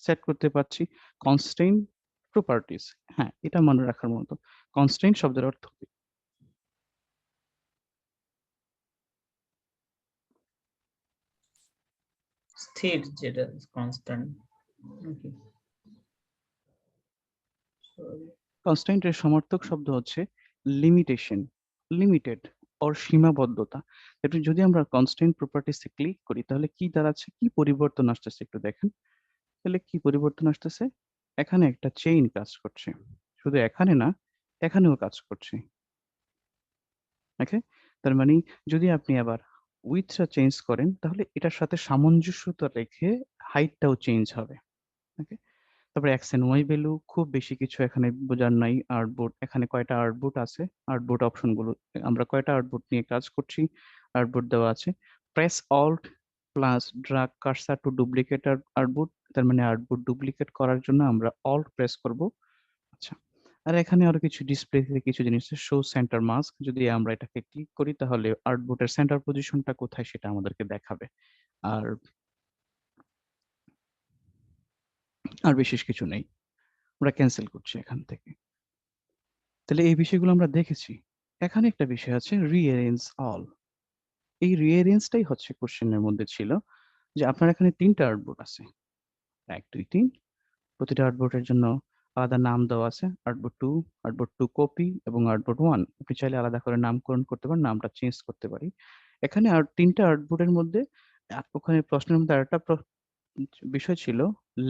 সেট করতে পারছি। কনস্ট্রেইন প্রপার্টিজ, হ্যাঁ এটা মনে রাখার মতো। কনস্ট্রেইন শব্দের অর্থ কি? স্থির, যেটা কনস্ট্যান্ট। কনস্ট্রেইন্ট এর সমার্থক শব্দ হচ্ছে লিমিটেশন, লিমিটেড অর সীমাবদ্ধতা। একটু যদি আমরা কনস্ট্রেইন্ট প্রপার্টিসে ক্লিক করি তাহলে কি দাঁড়াচ্ছে, কি পরিবর্তন আসতেছে একটু দেখেন। তাহলে কি পরিবর্তন আসতেছে? এখানে একটা চেইন কাজ করছে, শুধু এখানে না, এখানেও কাজ করছে। ওকে, তার মানে যদি আপনি আবার উইথটা চেঞ্জ করেন তাহলে এটার সাথে সামঞ্জস্যতা রেখে হাইটটাও চেঞ্জ হবে। ওকে, তারপরে এক্স এন্ড ওয়াই ভ্যালু, খুব বেশি কিছু এখানে বোঝার নাই। আর্টবোর্ড, এখানে কয়টা আর্টবোর্ড আছে, আর্টবোর্ড অপশন গুলো, আমরা কয়টা আর্টবোর্ড নিয়ে কাজ করছি, আর্টবোর্ড দেওয়া আছে। Press Alt plus drag cursor to duplicate artboard, তার মানে আর্টবোর্ড ডুপ্লিকেট করার জন্য আমরা অল্ট প্রেস করব। আচ্ছা, আর এখানে আরো কিছু ডিসপ্লেতে কিছু জিনিস শো সেন্টার মাস্ক, যদি আমরা এটাকে ক্লিক করি তাহলে আর্টবোর্ডের সেন্টার পজিশনটা কোথায় সেটা আমাদেরকে দেখাবে। আর আর বিশেষ কিছু নেই, আমরা ক্যান্সেল করছি এখান থেকে। তাহলে এই বিষয়গুলো আমরা দেখেছি। এখানে একটা বিষয় আছে রিঅ্যারেঞ্জ অল। এই রিঅ্যারেঞ্জটাই হচ্ছে কোশ্চেনের মধ্যে ছিল। যে আপনার এখানে ৩টা আর্টবোর্ড আছে। ১, ২, ৩ প্রতিটা আর্টবোর্ডের জন্য আলাদা নাম দেওয়া আছে। আর্টবোর্ড 2, আর্টবোর্ড 2 কপি এবং আর্টবোর্ড 1। আপনি চাইলে আলাদা করে নামকরণ করতে পারেন, নামটা চেঞ্জ করতে পারি। এখানে ৩টা আর্টবোর্ডের মধ্যে ওখানে প্রশ্নের মধ্যে আরেকটা বিষয় ছিল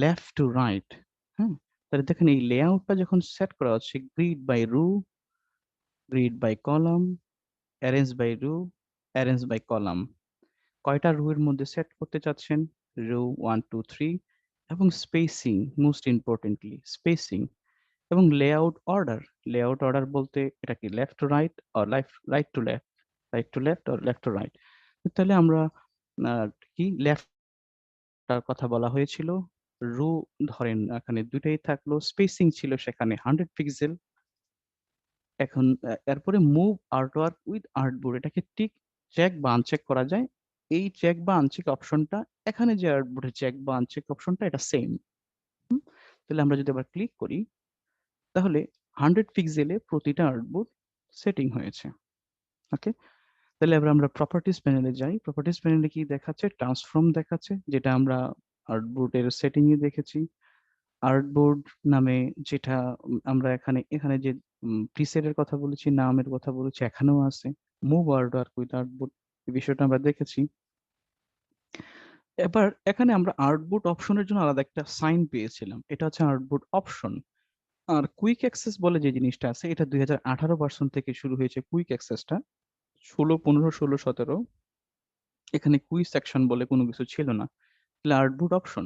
লেফট টু রাইট। হ্যাঁ? তাহলে দেখেন এই লেআউটটা যখন সেট করা হচ্ছে grid by row, grid by column, arrange by row, arrange by column. কয়টা রো এর মধ্যে সেট করতে চাচ্ছেন? রো 1, 2, 3 এবং স্পেসিং, মোস্ট ইম্পোর্টেন্টলি স্পেসিং এবং লেআউট অর্ডার। লেআউট অর্ডার বলতে এটা কি left to right or right to left, right to left or left to right. তাহলে আমরা কি লেফট টার কথা বলা হয়েছিল। রো ধরেন এখানে ২ টাই থাকলো। স্পেসিং ছিল সেখানে 100 পিক্সেল। এখন এরপরে মুভ আর্টওয়ার্ক উইথ আর্টবোর্ড এটাকে টিক, চেক বা আনচেক করা যায়। এই চেক বা আনচেক অপশনটা এখানে যে আর্টবোর্ডে চেক বা আনচেক অপশনটা এটা সেম। তাহলে আমরা যদি আবার ক্লিক করি তাহলে 100 পিক্সেলে প্রতিটা আর্টবোর্ড সেটিং হয়েছে। ওকে? তাহলে এবার আমরা প্রপার্টিজ প্যানেলে যাই। প্রপার্টিজ প্যানেলে কি দেখাচ্ছে? ট্রান্সফর্ম দেখাচ্ছে, যেটা আমরা আর্টবোর্ডের সেটিং এ দেখেছি। আর্টবোর্ড নামে যেটা আমরা এখানে যে প্রিসেট এর কথা বলেছি, নামের কথা বলেছি, এখানেও আছে। মুভ আর্টওয়ার্ক উইথ আর্টবোর্ড এই বিষয়টা আমরা দেখেছি। এবার এখানে আমরা আর্টবোর্ড অপশনের জন্য আলাদা একটা সাইন পেয়েছিলাম। এটা হচ্ছে আর্টবোর্ড অপশন। আর কুইক অ্যাক্সেস বলে যে জিনিসটা আছে এটা 2018 ভার্সন থেকে শুরু হয়েছে কুইক অ্যাক্সেসটা। 16, 15, 16, 17 এখানে কুইক সেকশন বলে কোনো কিছু ছিল না। তাহলে আর্টবোর্ড অপশন।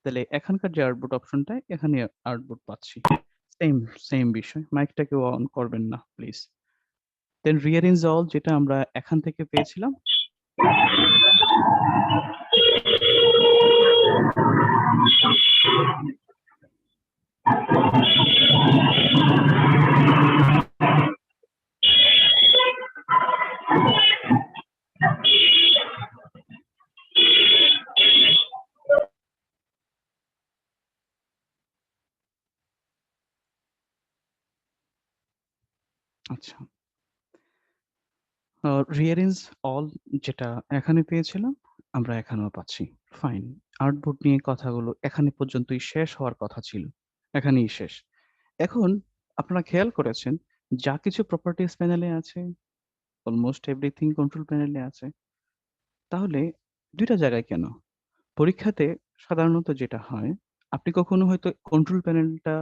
তাহলে এখানকার যে আর্টবোর্ড অপশনটা এখানে আর্টবোর্ড পাচ্ছি। সেম সেম বিষয়। মাইকটাকে অন করবেন না প্লিজ। দেন রিঅ্যারেঞ্জ অল যেটা আমরা এখান থেকে পেয়েছিলাম। আচ্ছা। রিঅ্যারেঞ্জ অল যেটা এখানে পেয়েছিলাম আমরা এখানেও পাচ্ছি। ফাইন। আর্টবোর্ড নিয়ে কথাগুলো এখানে পর্যন্তই শেষ হওয়ার কথা ছিল। এখানেই শেষ। এখন আপনারা খেয়াল করেছেন যা কিছু প্রপার্টিজ প্যানেলে আছে, অলমোস্ট এভরিথিং কন্ট্রোল প্যানেলে আছে। তাহলে ২ টা জায়গায় কেন? পরীক্ষাতে সাধারণত যেটা হয়, আপনি কখনো হয়তো কন্ট্রোল প্যানেলটা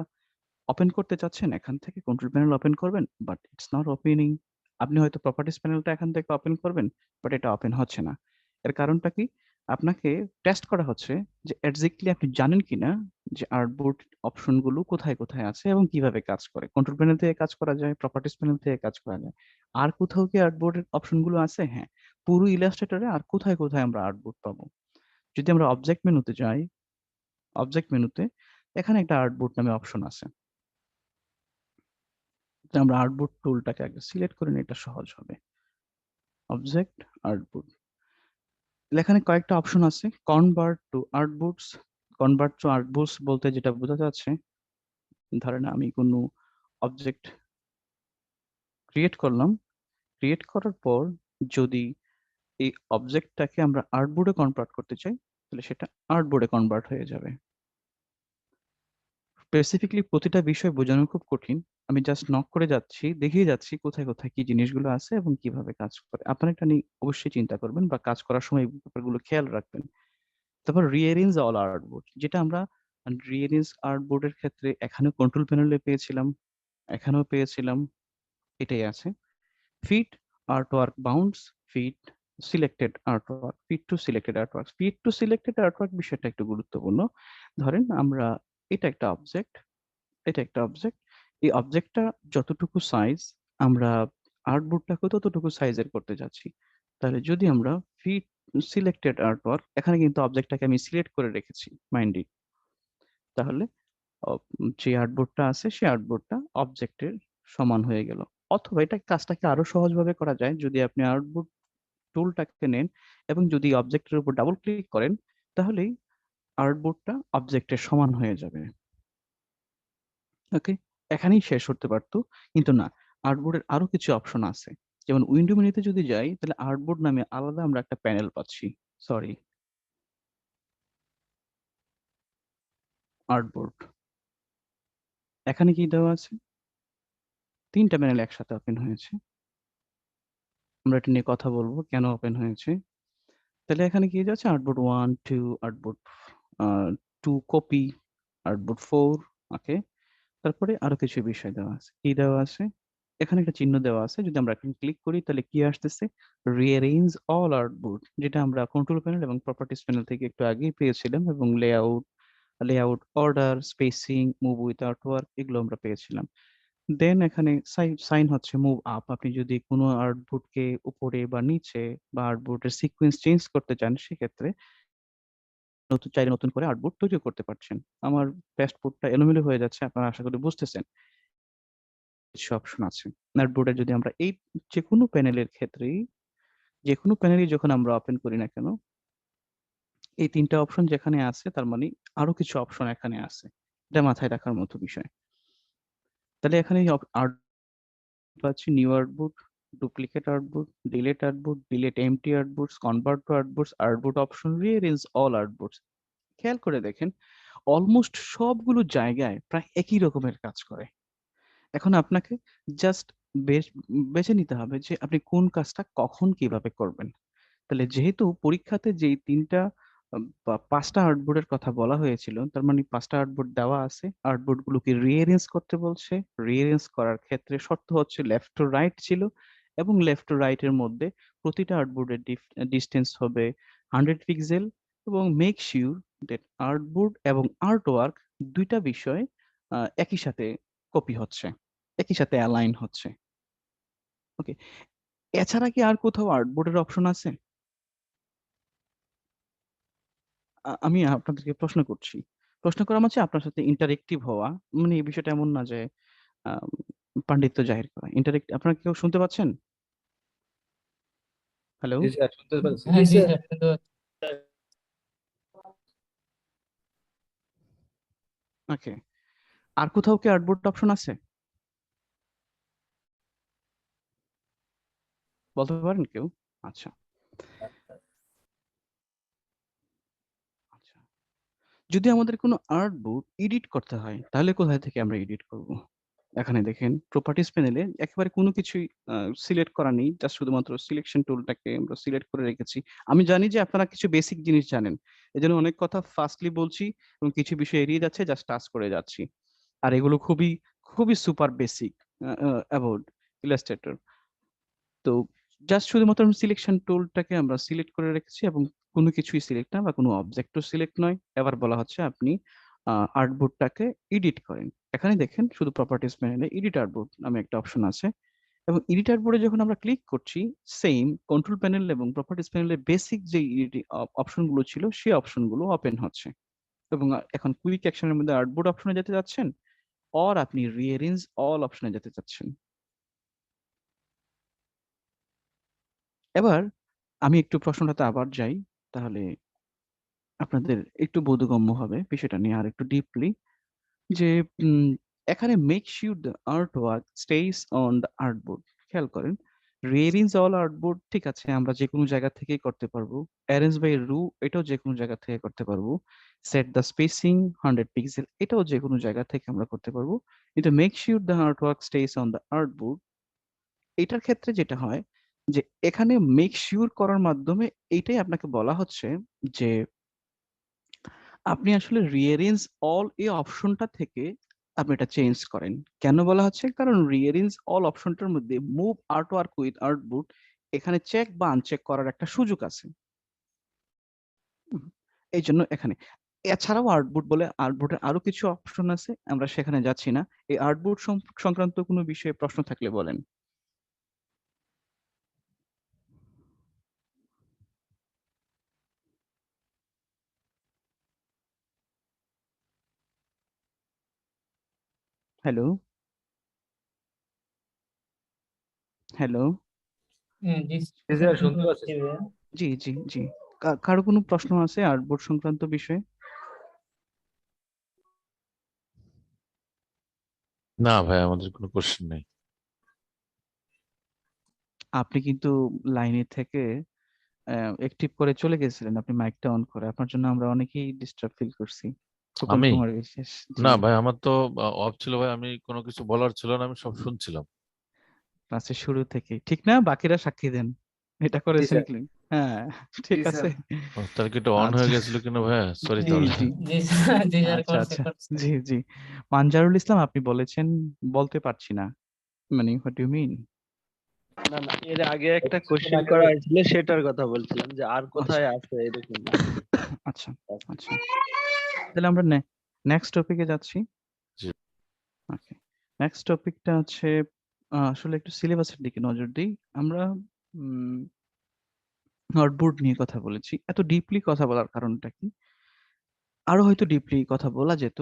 ওপেন করতে চাচ্ছেন, এখান থেকে কন্ট্রোল প্যানেল ওপেন করবেন, বাট ইটস নট ওপেনিং। আপনি হয়তো প্রপার্টিজ প্যানেলটা এখান থেকে ওপেন করবেন, বাট এটা ওপেন হচ্ছে না। এর কারণটা কি? আপনাকে টেস্ট করা হচ্ছে যে এক্সাক্টলি আপনি জানেন কিনা যে আর্টবোর্ড অপশন গুলো কোথায়, কোথায় আছে এবং কিভাবে কাজ করে। কন্ট্রোল প্যানেল থেকে কাজ করা যায়, প্রপার্টিজ প্যানেল থেকে কাজ করা যায়। আর কোথাও কি আর্টবোর্ডের অপশন গুলো আছে? হ্যাঁ। পুরো ইলাস্ট্রেটরে আর কোথায়, কোথায় আমরা আর্টবোর্ড পাবো? যদি আমরা অবজেক্ট মেনুতে যাই, অবজেক্ট মেনুতে এখানে একটা আর্টবোর্ড নামে অপশন আছে। তো আমরা আর্টবোর্ড টুলটাকে আগে সিলেক্ট করে নিই, এটা সহজ হবে। Object artboard. এখানে কয়েকটা অপশন আছে। Convert to artboards. Convert to artboards বলতে যেটা বোঝা যাচ্ছে, ধরেন আমি কোনো অবজেক্ট ক্রিয়েট করলাম। ক্রিয়েট করার পর যদি এই অবজেক্টটাকে আমরা আর্টবোর্ডে কনভার্ট করতে চাই, তাহলে সেটা আর্টবোর্ডে কনভার্ট হয়ে যাবে। স্পেসিফিকলি প্রতিটা বিষয় বোঝানো খুব কঠিন। আমি জাস্ট নক করে যাচ্ছি, দেখিয়ে যাচ্ছি কোথায়, কোথায় কি জিনিসগুলো আছে এবং কিভাবে কাজ করে। আপনারা এটা নিয়ে অবশ্যই চিন্তা করবেন বা কাজ করার সময় এই ব্যাপারগুলো খেয়াল রাখবেন। তারপর রিঅ্যারেঞ্জ অল আর্টবোর্ড যেটা আমরা রিঅ্যারেঞ্জ আর্টবোর্ড এর ক্ষেত্রে এখানেও কন্ট্রোল প্যানেলে পেয়েছিলাম, এখানেও পেয়েছিলাম, এটাই আছে। Fit artwork bounds, fit selected artwork, fit to selected artwork. Fit to selected artwork বিষয়টা একটু গুরুত্বপূর্ণ। ধরেন আমরা এটা একটা অবজেক্ট, এটা একটা অবজেক্ট। এই অবজেক্টটা যতটুকু সাইজ আমরা আর্টবোর্ডটাকেও ততটুকু সাইজের করতে যাচ্ছি। তাহলে যদি আমরা ফিট সিলেক্টেড আর্টওয়ার্ক এখানে কিন্তু অবজেক্টটাকে আমি সিলেক্ট করে রেখেছি মাইন্ডলি। তাহলে যে আর্টবোর্ডটা আছে সেই আর্টবোর্ডটা অবজেক্টের সমান হয়ে গেল। অথবা এটা কাজটাকে আরো সহজভাবে করা যায় যদি আপনি আর্টবোর্ড টুলটাকে নেন এবং যদি অবজেক্টের উপর ডাবল ক্লিক করেন তাহলেই আর্টবোর্ডটা অবজেক্টের সমান হয়ে যাবে। ওকে? এখানেই শেষ হতে পারতো। কিন্তু না, আর্টবোর্ডের আরো কিছু অপশন আছে। যেমন উইন্ডো মেনুতে যদি যাই তাহলে আর্টবোর্ড নামে আলাদা আমরা একটা প্যানেল পাচ্ছি। Sorry, artboard. এখানে কি দেওয়া আছে? 3টা প্যানেল একসাথে ওপেন হয়েছে। আমরা এটা নিয়ে কথা বলবো কেন ওপেন হয়েছে। তাহলে এখানে কি যাচ্ছে? আর্টবোর্ড 1, 2, আর্টবোর্ড 2 কপি, আর্টবোর্ড 4, ওকে। তারপরে আরো কিছু বিষয় দেওয়া আছে। কি দেওয়া আছে? এখানে একটা চিহ্ন দেওয়া আছে। যদি আমরা এখন ক্লিক করি তাহলে কি আসতেছে? রিঅ্যারেঞ্জ অল আর্টবোর্ড, যেটা আমরা কন্ট্রোল প্যানেল এবং প্রপার্টিজ প্যানেল থেকে একটু আগেই পেয়েছিলাম, এবং layout order, spacing, move with artwork, এগুলো আমরা পেয়েছিলাম। দেন এখানে সাইন হচ্ছে মুভ আপ। আপনি যদি কোনো আর্টবোর্ডকে উপরে বা নিচে বা আর্টবোর্ডের সিকোয়েন্স চেঞ্জ করতে চান, সেক্ষেত্রে চাইলে নতুন করে আর্টবোর্ড তৈরি করতে পারছেন। আমার প্যাস্টবোর্ডটা এলোমেলো হয়ে যাচ্ছে, আপনারা আশা করি বুঝতেছেন। কিছু অপশন আছে আর্টবোর্ডে। যদি আমরা এই যে কোনো প্যানেলের ক্ষেত্রেই, যে কোনো প্যানেলই যখন আমরা ওপেন করি না কেন, এই 3টা অপশন যেখানে আছে, তার মানে আরো কিছু অপশন এখানে আছে। এটা মাথায় রাখার মতো বিষয়। তাহলে এখানে আর্ট পাচ্ছি new artboard, duplicate artboard, delete empty artboards, convert to artboards, artboard option, rearrange all artboards. খেয়াল করে দেখেন, অলমোস্ট সবগুলো জায়গায় প্রায় একই রকমের কাজ করে। এখন আপনাকে জাস্ট বেছে নিতে হবে যে আপনি কোন কাজটা কখন কিভাবে করবেন। তাহলে যেহেতু পরীক্ষাতে যেই 3টা বা 5টা আর্টবোর্ডের কথা বলা হয়েছিল, তার মানে 5টা আর্টবোর্ড দেওয়া আছে। আর্টবোর্ড গুলোকে রিঅ্যারেঞ্জ করতে বলছে। রিঅ্যারেঞ্জ করার ক্ষেত্রে শর্ত হচ্ছে লেফট টু রাইট ছিল, এবং লেফট টু রাইট এর মধ্যে প্রতিটা আর্টবোর্ডের ডিস্টেন্স হবে 100 পিক্সেল, এবং মেক শিওর দ্যাট আর্টবোর্ড এবং আর্টওয়ার্ক দুইটা বিষয় একই সাথে কপি হচ্ছে, একই সাথে অ্যালাইন হচ্ছে। ওকে। এছাড়া কি আর কোথাও আর্টবোর্ডের অপশন আছে? আমি আপনাদেরকে প্রশ্ন করছি। প্রশ্ন করা মানে আপনার সাথে ইন্টারেক্টিভ হওয়া। মানে এই বিষয়টা এমন না যে আম পাণ্ডিত্য জাহির করা। আপনারা কেউ শুনতে পাচ্ছেন? হ্যালো? জি স্যার, শুনতে পাচ্ছি। হ্যাঁ জি স্যার, শুনতে পাচ্ছি। ওকে। আর কোথাও কি আর্টবোর্ড অপশন আছে? বলতে পারেন কেউ? আচ্ছা, আচ্ছা। যদি আমাদের কোনো আর্টবোর্ড এডিট করতে হয়, তাহলে কোথায় থেকে আমরা এডিট করব? এখানে দেখেন প্রপার্টিজ প্যানেলে একেবারে কোনো কিছুই সিলেক্ট করা নেই। জাস্ট শুধুমাত্র সিলেকশন টুলটাকে আমরা সিলেক্ট করে রেখেছি। আমি জানি যে আপনারা কিছু বেসিক জিনিস জানেন। এজন্য অনেক কথা ফাস্টলি বলছি এবং কিছু বিষয় এড়িয়ে যাচ্ছে, জাস্ট টাচ করে যাচ্ছি। আর এগুলো খুবই সুপার বেসিক অ্যাবাউট ইলাস্ট্রেটর। তো জাস্ট শুধুমাত্র সিলেকশন টুলটাকে আমরা সিলেক্ট করে রেখেছি, এবং কোনো কিছুই সিলেক্ট না বা কোনো অবজেক্টও সিলেক্ট নয়। এবার বলা হচ্ছে আপনি আর্টবোর্ডটাকে এডিট করেন। এখানে দেখেন শুধু প্রপার্টিজ প্যানেলে এডিট আর্টবোর্ড নামে একটা অপশন আছে, এবং এডিট আর্টবোর্ডে যখন আমরা ক্লিক করছি, সেম কন্ট্রোল প্যানেল এবং প্রপার্টিজ প্যানেলের বেসিক যে অপশনগুলো ছিল সেই অপশনগুলো ওপেন হচ্ছে। এবং এখন কুইক অ্যাকশনের মধ্যে আর্টবোর্ড অপশনে যেতে যাচ্ছেন, অর আপনি রিঅ্যারেঞ্জ অল অপশনে যেতে চাচ্ছেন। এবার আমি একটু প্রশ্নটাতে আবার যাই, তাহলে আপনাদের একটু বোধগম্য হবে বিষয়টা নিয়ে আর একটু ডিপলি। যে উম, এখানে make sure the art work stays on the artboard. খেয়াল করেন, রিঅ্যারেঞ্জ অল আর্টবোর্ড ঠিক আছে, আমরা যে কোনো জায়গা থেকেই করতে পারবো। অ্যারেঞ্জ বাই রু, এটাও যে কোনো জায়গা থেকে করতে পারবো। সেট দ্য স্পেসিং 100 পিক্সেল, এটাও যে কোনো জায়গা থেকে আমরা করতে পারবো। কিন্তু make sure the art work stays on the artboard, এটার ক্ষেত্রে যেটা হয় যে এখানে মেক শিওর করার মাধ্যমে এইটাই আপনাকে বলা হচ্ছে যে আপনি আসলে রিঅ্যারেঞ্জ অল এই অপশনটা থেকে আপনি এটা চেঞ্জ করেন। কেন বলা হচ্ছে? কারণ রিঅ্যারেঞ্জ অল অপশনটার মধ্যে মুভ আর্টওয়ার্ক উইথ আর্টবোর্ড, এখানে চেক বা আনচেক করার একটা সুযোগ আছে। হুম, এই জন্য এখানে। এছাড়াও আর্টবোর্ড বলে আর্টবোর্ডের আরো কিছু অপশন আছে, আমরা সেখানে যাচ্ছি না। এই আর্টবোর্ড সংক্রান্ত কোনো বিষয়ে প্রশ্ন থাকলে বলেন। Hello, hello. হ্যাঁ জি জি স্যার, স্যার, শুনতে শুনতে পাচ্ছি পাচ্ছি স্যার। ভাইয়া। জি, জি, জি। কারো কোনো প্রশ্ন আছে আর্টবোর্ড সংক্রান্ত বিষয়ে? না ভাই, আমাদের কোনো কোশ্চেন নেই। আপনি কিন্তু লাইনে থেকে অ্যাক্টিভ করে চলে গেছিলেন। আপনি মাইকটা অন করে। আপনার জন্য আমরা অনেকেই ডিস্টার্ব ফিল করছি। খোকন আমি কুমার বিশ্বাস। জি, না ভাই, আমার তো অফ ছিল ভাই, আমি কোনো কিছু বলার ছিল না, আমি সব শুনছিলাম। ক্লাসের শুরু থেকে। ঠিক না? বাকিরা সাক্ষী দেন। এটা জি করেছেন স্যার। কি? হ্যাঁ, ঠিক জি আছে। স্যার। ও, তাহলে কি এটা অন হয়ে আচ্ছা। গেছিল কিনা ভাই? সরি জি, তাহলে। জি। জি স্যার, জি স্যার, আচ্ছা, করছে আচ্ছা। করছে। জি, জি। মানজারুল ইসলাম আপনি বলেছেন বলতে পারছি না। মানে হোয়াট ডু ইউ মিন? না না, এর আগে একটা কিছুক্ষণ কোশ্চেন আগে করা হয়েছিল, সেটার কথা বলছিলাম যে আর আচ্ছা, কোথায় আছে এরকম। আচ্ছা, আচ্ছা। তাহলে আমরা নেক্সট টপিকে যাচ্ছি। জি। ওকে। নেক্সট টপিকটা হচ্ছে আসলে একটু সিলেবাসের দিকে নজর দেই। আমরা উম নটবোর্ড নিয়ে কথা বলেছি। এত ডিপলি কথা বলার কারণটা কি? আরো হয়তো ডিপলি কথা বলা যেত।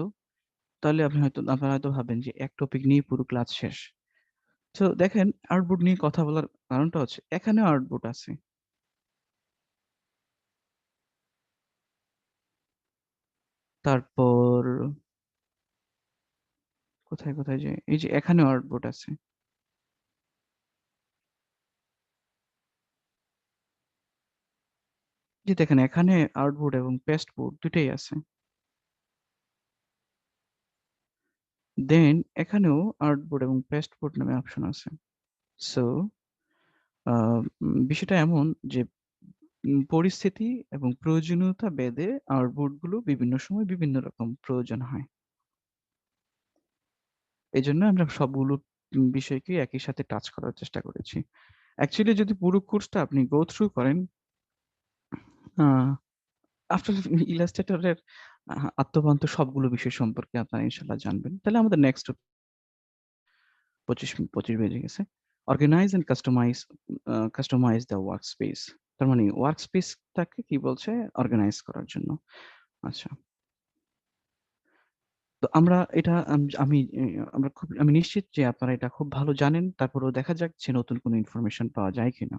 তাহলে আপনারা হয়তো ভাববেন যে এক টপিক নিয়ে পুরো ক্লাস শেষ। তো দেখেন আউটপুট নিয়ে কথা বলার কারণটা হচ্ছে এখানেও আউটপুট আছে। তারপর কোথায় যে এই যে এখানেও আউটপুট আছে। যে দেখেন এখানে আউটপুট এবং পেস্ট বোর্ড দুটোই আছে। দেন এখানেও আউটপুট এবং পেস্ট বোর্ড নামে অপশন আছে। সো বিষয়টা এমন যে পরিস্থিতি এবং প্রয়োজনীয়তা ভেদে আউটপুট গুলো বিভিন্ন সময় বিভিন্ন রকম প্রয়োজন হয়। এজন্য আমরা সবগুলো বিষয়কে একই সাথে টাচ করার চেষ্টা করেছি। অ্যাকচুয়ালি যদি পুরো কোর্সটা আপনি গো থ্রু করেন, আফটার ইলাস্ট্রেটরের আদ্যোপান্ত সবগুলো বিষয় সম্পর্কে আপনারা ইনশাআল্লাহ জানবেন। তাহলে আমাদের নেক্সট 25 বেজে গেছে। Organise and customise the workspace. তার মানে ওয়ার্ক স্পেসটাকে কি বলছে? অর্গানাইজ করার জন্য। আচ্ছা। তো আমরা এটা আমি নিশ্চিত যে আপনারা এটা খুব ভালো জানেন। তারপরেও দেখা যাক যে নতুন কোনো ইনফরমেশন পাওয়া যায় কিনা।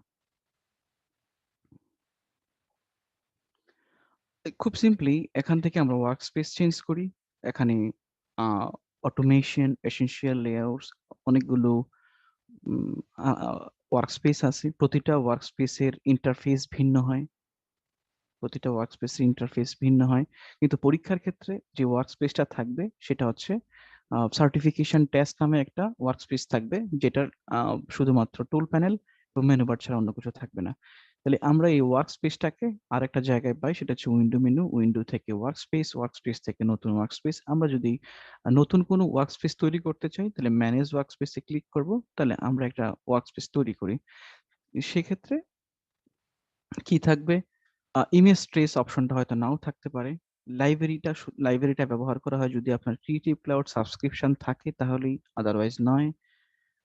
খুব সিম্পলি এখান থেকে আমরা ওয়ার্ক স্পেস চেঞ্জ করি। এখানে অটোমেশন, এসেনশিয়াল লেআউটস অনেকগুলো ওয়ার্ক স্পেস আছে। প্রতিটা ওয়ার্ক স্পেসের ইন্টারফেস ভিন্ন হয়। প্রতিটা ওয়ার্ক স্পেসের ইন্টারফেস ভিন্ন হয়। কিন্তু পরীক্ষার ক্ষেত্রে যে ওয়ার্ক স্পেসটা থাকবে সেটা হচ্ছে সার্টিফিকেশন টেস্ট নামে একটা ওয়ার্ক স্পেস থাকবে, যেটার শুধুমাত্র টুল প্যানেল এবং মেনু বার ছাড়া অন্য কিছু থাকবে না। তাহলে আমরা এই ওয়ার্ক স্পেসটাকে আরেকটা জায়গায় পাই, সেটা হচ্ছে উইন্ডো মেনু, উইন্ডো থেকে ওয়ার্ক স্পেস থেকে নতুন ওয়ার্ক স্পেস। আমরা যদি নতুন কোনো ওয়ার্ক স্পেস তৈরি করতে চাই তাহলে ম্যানেজ ওয়ার্ক স্পেসে ক্লিক করব, তাহলে আমরা একটা ওয়ার্ক স্পেস তৈরি করি। সেক্ষেত্রে কি থাকবে? ইমেজ ট্রেস অপশনটা হয়তো নাও থাকতে পারে। লাইব্রেরিটা ব্যবহার করা হয় যদি আপনার ক্রিয়েটিভ ক্লাউড সাবস্ক্রিপশন থাকে তাহলেই, আদারওয়াইজ নয়।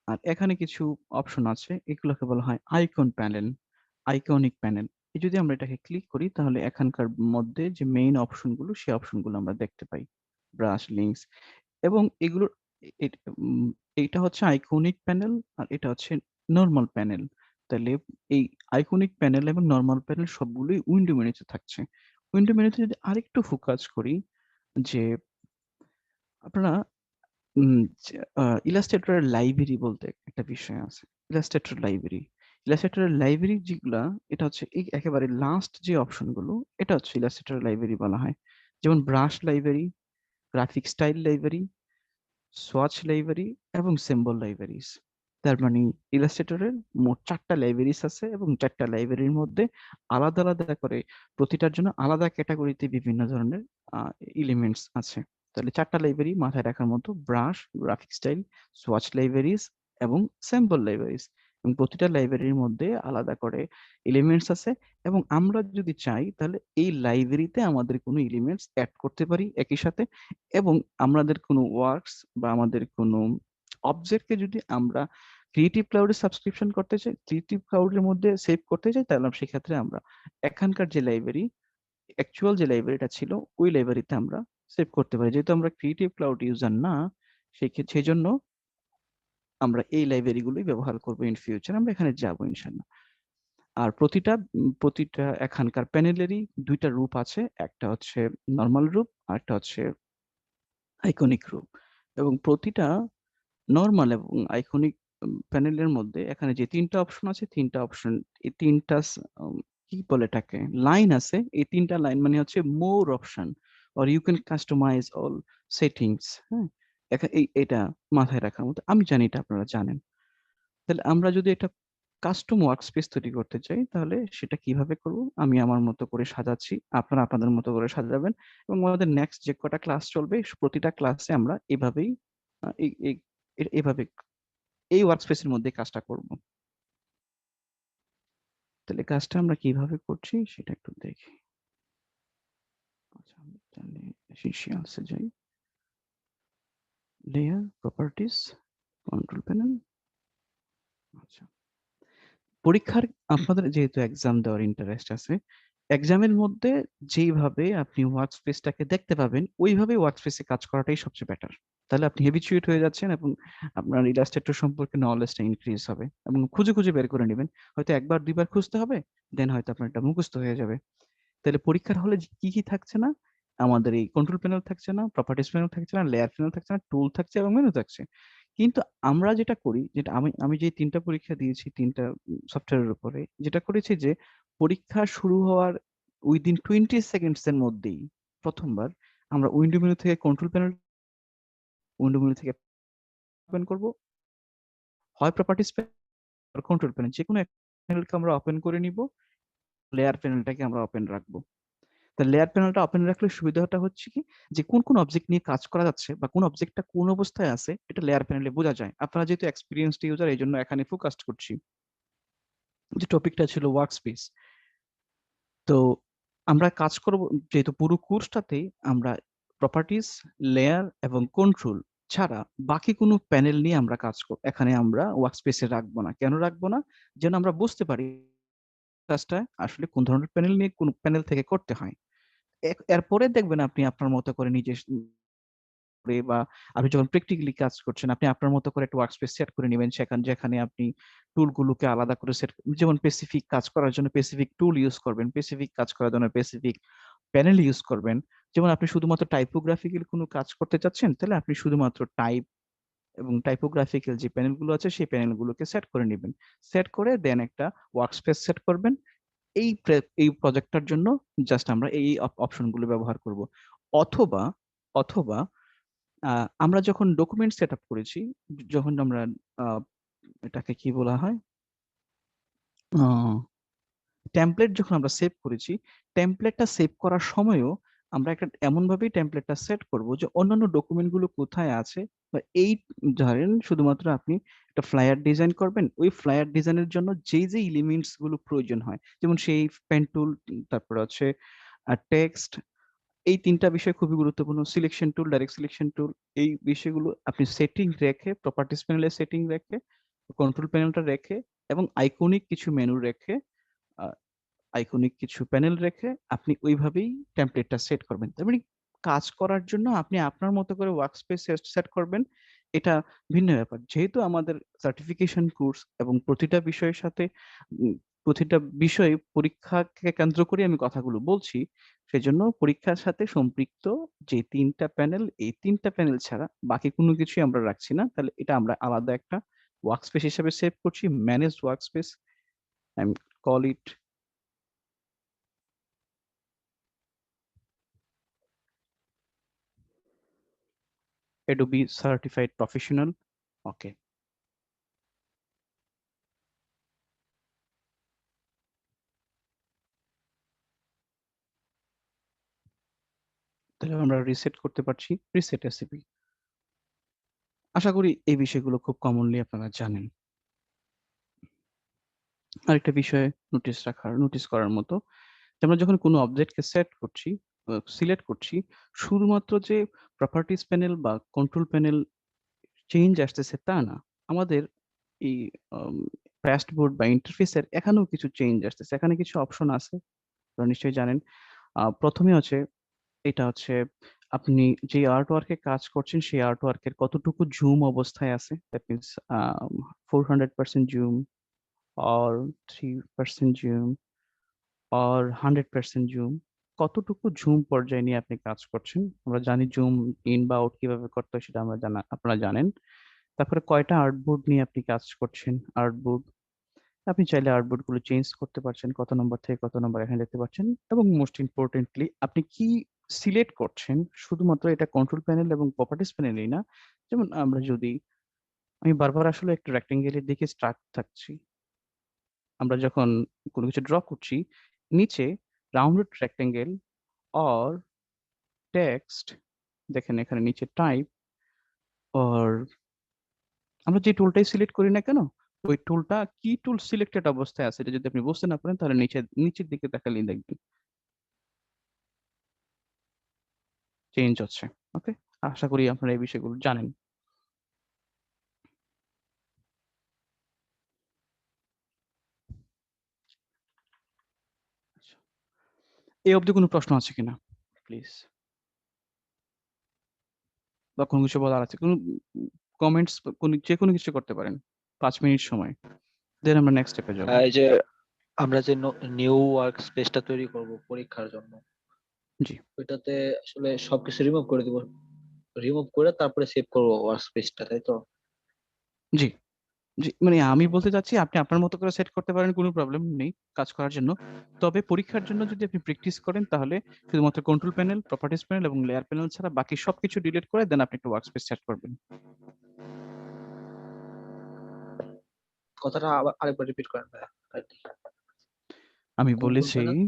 আর এখানে কিছু অপশন আছে, এগুলোকে বলা হয় আইকন প্যানেল, আইকনিক প্যানেল। যদি আমরা এটাকে ক্লিক করি তাহলে এখানকার মধ্যে যে মেইন অপশনগুলো সেই অপশনগুলো আমরা দেখতে পাই। ব্রাশ, লিঙ্কস এবং এগুলোর এইটা হচ্ছে আইকনিক প্যানেল আর এটা হচ্ছে নরমাল প্যানেল। তাহলে এই আইকনিক প্যানেল এবং নরমাল প্যানেল সবগুলোই উইন্ডো মেনুতে থাকছে। উইন্ডো মেনুতে যদি আরেকটু ফোকাস করি যে আপনারা ইলাস্ট্রেটরের লাইব্রেরি বলতে একটা বিষয় আছে। ইলাস্ট্রেটরের লাইব্রেরি যেগুলা, এটা হচ্ছে এই একেবারে লাস্ট যে অপশন গুলো, এটা হচ্ছে ইলাস্ট্রেটরের লাইব্রেরি বলা হয়। যেমন brush library, graphic style library, swatch library এবং সিম্বল লাইব্রেরিজ। তার মানে ইলাস্ট্রেটরের মোট ৪ টা লাইব্রেরিজ আছে এবং ৪ টা লাইব্রেরির মধ্যে আলাদা, আলাদা করে প্রতিটার জন্য আলাদা ক্যাটেগরিতে বিভিন্ন ধরনের এলিমেন্টস আছে। তাহলে ৪ টা লাইব্রেরি মাথায় রাখার মতো: brush, graphic style, swatch libraries এবং সিম্বল লাইব্রেরিজ। এবং প্রতিটা লাইব্রেরির মধ্যে আলাদা করে এলিমেন্টস আছে এবং আমরা যদি চাই তাহলে এই লাইব্রেরিতে আমাদের কোনো এলিমেন্টস এড করতে পারি একই সাথে, এবং আমাদের কোনো ওয়ার্কস বা আমাদের কোনো অবজেক্টকে যদি আমরা ক্রিয়েটিভ ক্লাউডে সাবস্ক্রিপশন করতে চাই, ক্রিয়েটিভ ক্লাউডের মধ্যে সেভ করতে চাই, তাহলে সেক্ষেত্রে আমরা এখানকার যে লাইব্রেরি, অ্যাকচুয়াল যে লাইব্রেরিটা ছিল ওই লাইব্রেরিতে আমরা সেভ করতে পারি। যেহেতু আমরা ক্রিয়েটিভ ক্লাউড ইউজার না, সেই জন্য আমরা এই লাইব্রেরি গুলোই ব্যবহার করবো ইন ফিউচার। আমরা এখানে যাবো ইনশাল্লাহ। আর প্রতিটা এখানকার প্যানেলেরই ২ টা রূপ আছে। একটা হচ্ছে নরমাল রূপ, আরেকটা হচ্ছে আইকনিক রূপ। এবং প্রতিটা নরমাল এবং আইকনিক প্যানেলের মধ্যে এখানে যে ৩ টা অপশন আছে, ৩ টা অপশন, এই ৩ টা কি বলে এটাকে? লাইন আছে। এই ৩ টা লাইন মানে হচ্ছে মোর option. or you can customize all settings. হ্যাঁ, এটা মাথায় রাখার মতো। আমি জানি এটা আপনারা জানেন। তাহলে আমরা যদি একটা কাস্টম ওয়ার্কস্পেস তৈরি করতে চাই তাহলে সেটা কিভাবে করব? আমি আমার মতো করে সাজাচ্ছি, আপনারা আপনাদের মতো করে সাজাবেন এবং আমাদের নেক্সট যে কটা ক্লাস চলবে প্রতিটা ক্লাসে আমরা এভাবেই এই এই এভাবে এই ওয়ার্কস্পেসের মধ্যে কাজটা করব। তাহলে কাজটা আমরা কিভাবে করছি সেটা একটু দেখি। আচ্ছা, আমি তাহলে এসেনশিয়ালসে যাই। Layer, properties, control panel. আচ্ছা, পরীক্ষার আপনাদের যেহেতু এক্সাম দেওয়ার ইন্টারেস্ট আছে, এক্সামের মধ্যে যেইভাবে আপনি ওয়ার্কস্পেসটাকে দেখতে পাবেন ওইভাবে ওয়ার্কস্পেসে কাজ করাটাই সবচেয়ে বেটার। তাহলে আপনি হ্যাবিচুয়েট হয়ে যাচ্ছেন এবং আপনার ইলাস্ট্রেটর সম্পর্কে নলেজটা ইনক্রিজ হবে এবং খুঁজে খুঁজে বের করে নেবেন। হয়তো একবার দুইবার খুঁজতে হবে, দেন হয়তো আপনার এটা মুখস্থ হয়ে যাবে। তাহলে পরীক্ষার হলে কি কি থাকছে না? আমাদের এই কন্ট্রোল প্যানেল থাকছে না, প্রপার্টিজ প্যানেল থাকছে না, লেয়ার প্যানেল থাকছে না, টুল থাকছে এবং মেনু থাকছে। কিন্তু আমরা যেটা করি, যেটা আমি যে ৩ টা পরীক্ষা দিয়েছি ৩ টা সফটওয়্যারের উপরে, যেটা করেছি যে পরীক্ষা শুরু হওয়ার উইদিন 20 সেকেন্ডস এর মধ্যেই প্রথমবার আমরা উইন্ডো মেনু থেকে থেকে ওপেন করব। হয় প্রপার্টিজ প্যানেল আর কন্ট্রোল প্যানেল যেকোনো একটা প্যানেলকে আমরা ওপেন করে নিব, লেয়ার প্যানেলটাকে আমরা ওপেন রাখবো। তা লেয়ার প্যানেলটা ওপেন রাখলে সুবিধাটা হচ্ছে কি যে কোন অবজেক্ট নিয়ে কাজ করা যাচ্ছে বা কোন অবজেক্টটা কোন অবস্থায় আছে এটা লেয়ার প্যানেলে বোঝা যায়। আপনারা যেহেতু এক্সপিরিয়েন্সড ইউজার এই জন্য এখানে ফোকাসড করছি। যে টপিকটা ছিল ওয়ার্কস্পেস। তো আমরা কাজ করব যেহেতু পুরো কোর্সটাতেই আমরা প্রপার্টিজ, লেয়ার এবং কন্ট্রোল ছাড়া বাকি কোনো প্যানেল নিয়ে আমরা কাজ করব। এখানে আমরা ওয়ার্কস্পেসে রাখবো না। কেন রাখবো না? যেন আমরা বুঝতে পারি কাজটা আসলে কোন ধরনের প্যানেল নিয়ে কোন প্যানেল থেকে করতে হয়। এরপরে দেখবেন আপনি আপনার মতো করে নিজে করে বা আপনি যখন প্র্যাকটিক্যালি কাজ করছেন, আপনি আপনার মতো করে একটা ওয়ার্কস্পেস সেট করে নিবেন। যেখানে আপনি টুলগুলোকে আলাদা করে সেট, যেমন স্পেসিফিক কাজ করার জন্য স্পেসিফিক টুল ইউজ করবেন, স্পেসিফিক কাজ করার জন্য স্পেসিফিক প্যানেল ইউজ করবেন। যেমন আপনি শুধুমাত্র টাইপোগ্রাফিক্যাল কোনো কাজ করতে চাচ্ছেন, তাহলে আপনি শুধুমাত্র টাইপ এবং টাইপোগ্রাফিক্যাল যে প্যানেলগুলো আছে সেই প্যানেলগুলোকে সেট করে নিবেন। সেট করে দেন একটা ওয়ার্কস্পেস সেট করবেন। এই প্রজেক্টটার জন্য জাস্ট আমরা এই অপশনগুলো ব্যবহার করব। অথবা অথবা আমরা যখন ডকুমেন্ট সেটআপ করেছি, যখন আমরা আ এটাকে কি বলা হয়? আ টেমপ্লেট যখন আমরা সেভ করেছি, টেমপ্লেটটা সেভ করার সময়ও আমরা একটা এমনভাবেই টেমপ্লেটটা সেট করব যে অন্যান্য ডকুমেন্ট গুলো কোথায় আছে বা এই ধরেন শুধুমাত্র আপনি একটা ফ্লায়ার ডিজাইন করবেন। ওই ফ্লায়ার ডিজাইনের জন্য যে এলিমেন্টস গুলো প্রয়োজন হয়, যেমন সেই পেন টুল, তারপরে হচ্ছে টেক্সট, এই ৩ টা বিষয় খুবই গুরুত্বপূর্ণ। সিলেকশন টুল, ডাইরেক্ট সিলেকশন টুল, এই বিষয়গুলো আপনি সেটিং রেখে, প্রপার্টিজ প্যানেলে সেটিং রেখে, কন্ট্রোল প্যানেলটা রেখে এবং আইকনিক কিছু মেনু রেখে, আ আইকনিক কিছু প্যানেল রেখে আপনি ওইভাবেই টেমপ্লেটটা সেট করবেন। তার মানে কাজ করার জন্য আপনি আপনার মতো করে ওয়ার্কস্পেস সেট করবেন। এটা ভিন্ন ব্যাপার। যেহেতু আমাদের সার্টিফিকেশন কোর্স এবং প্রতিটা বিষয়ের সাথে প্রতিটা বিষয়ে পরীক্ষাকে কেন্দ্র করে আমি কথাগুলো বলছি। সেজন্য পরীক্ষার সাথে সম্পৃক্ত যে ৩ টা প্যানেল, এই ৩ টা প্যানেল ছাড়া বাকি কোনো কিছুই আমরা রাখছি না। তাহলে এটা আমরা আলাদা একটা ওয়ার্কস্পেস হিসেবে সেভ করছি। Managed workspace and call it Adobe Certified Professional. Okay. তাহলে আমরা রিসেট করতে পারছি। Reset recipe. আশা করি এই বিষয়গুলো খুব কমনলি আপনারা জানেন। আরেকটা বিষয় নোটিস করার মতো, যে আমরা যখন কোনো অবজেক্টকে সেট করছি, সিলেক্ট করছি, শুধুমাত্র যে প্রপার্টিজ প্যানেল বা কন্ট্রোল প্যানেল চেঞ্জ আসতেছে তা না। আমাদের এই ড্যাশবোর্ড বা ইন্টারফেসের এখানেও কিছু চেঞ্জ আসতেছে। এখানে কিছু অপশন আছে, আপনারা নিশ্চয়ই জানেন। প্রথমে হচ্ছে এটা হচ্ছে আপনি যে আর্ট ওয়ার্কে কাজ করছেন সেই আর্ট ওয়ার্কের কতটুকু জুম অবস্থায় আছে। That means 400% zoom or 3% zoom or 100% zoom. কতটুকু জুম পর্যায়ে নিয়ে আপনি কাজ করছেন। আমরা জানি জুম ইন বা আউট কিভাবে করতে হয় সেটা আপনারা জানেন। তারপরে কয়টা আর্টবোর্ড নিয়ে আপনি কাজ করছেন, আর্টবোর্ড। আপনি চাইলে আর্টবোর্ড গুলো চেঞ্জ করতে পারছেন, কত নম্বর থেকে কত নম্বর এখানে দেখতে পাচ্ছেন। এবং মোস্ট ইম্পর্টেন্টলি আপনি কি সিলেক্ট করছেন শুধুমাত্র এটা কন্ট্রোল প্যানেল এবং প্রপার্টিস প্যানেলেই না। যেমন আমরা যদি আমি বারবার আসলে একটা রেক্টেঙ্গেলের দিকে স্টাক থাকছি। আমরা যখন কোনো কিছু ড্র করছি, নিচে রাউন্ডেড রেক্টেঙ্গেল অর টেক্সট, দেখেন এখানে নিচে টাইপ অর আমরা যে টুলটাই সিলেক্ট করি না কেন, ওই টুলটা কি টুল সিলেক্টেড অবস্থায় আছে এটা যদি আপনি বুঝতে না পারেন তাহলে নিচের দিকে তাকালেই দেখবেন চেঞ্জ হচ্ছে। ওকে, আশা করি আপনারা এই বিষয়গুলো জানেন। এই অবধি কোনো প্রশ্ন আছে কিনা প্লিজ, বা কোনো কিছু বলার আছে, কোনো কমেন্টস, যে কোনো কিছু করতে পারেন, 5 মিনিট সময়, দেন আমরা নেক্সট স্টেপে যাবো। এই যে আমরা যে নিউ ওয়ার্ক স্পেসটা তৈরি করব পরীক্ষার জন্য, জি। ওইটাতে আসলে সবকিছু রিমুভ করে দিব, রিমুভ করে তারপরে সেভ করব ওয়ার্ক স্পেসটা, তাই তো? জি জি, মানে আমি বলতে চাচ্ছি আপনি আপনার মতো করে সেট করতে পারেন, কোনো প্রবলেম নেই কাজ করার জন্য। তবে পরীক্ষার জন্য যদি আপনি প্র্যাকটিস করেন তাহলে শুধুমাত্র কন্ট্রোল প্যানেল, প্রপার্টিস প্যানেল এবং লেয়ার প্যানেল ছাড়া বাকি সবকিছু ডিলিট করে দেন আপনি একটা ওয়ার্ক স্পেস সেট করবেন। কথাটা আবার আরেকবার রিপিট করেন ভাইয়া। আমি Control বলেছি panel?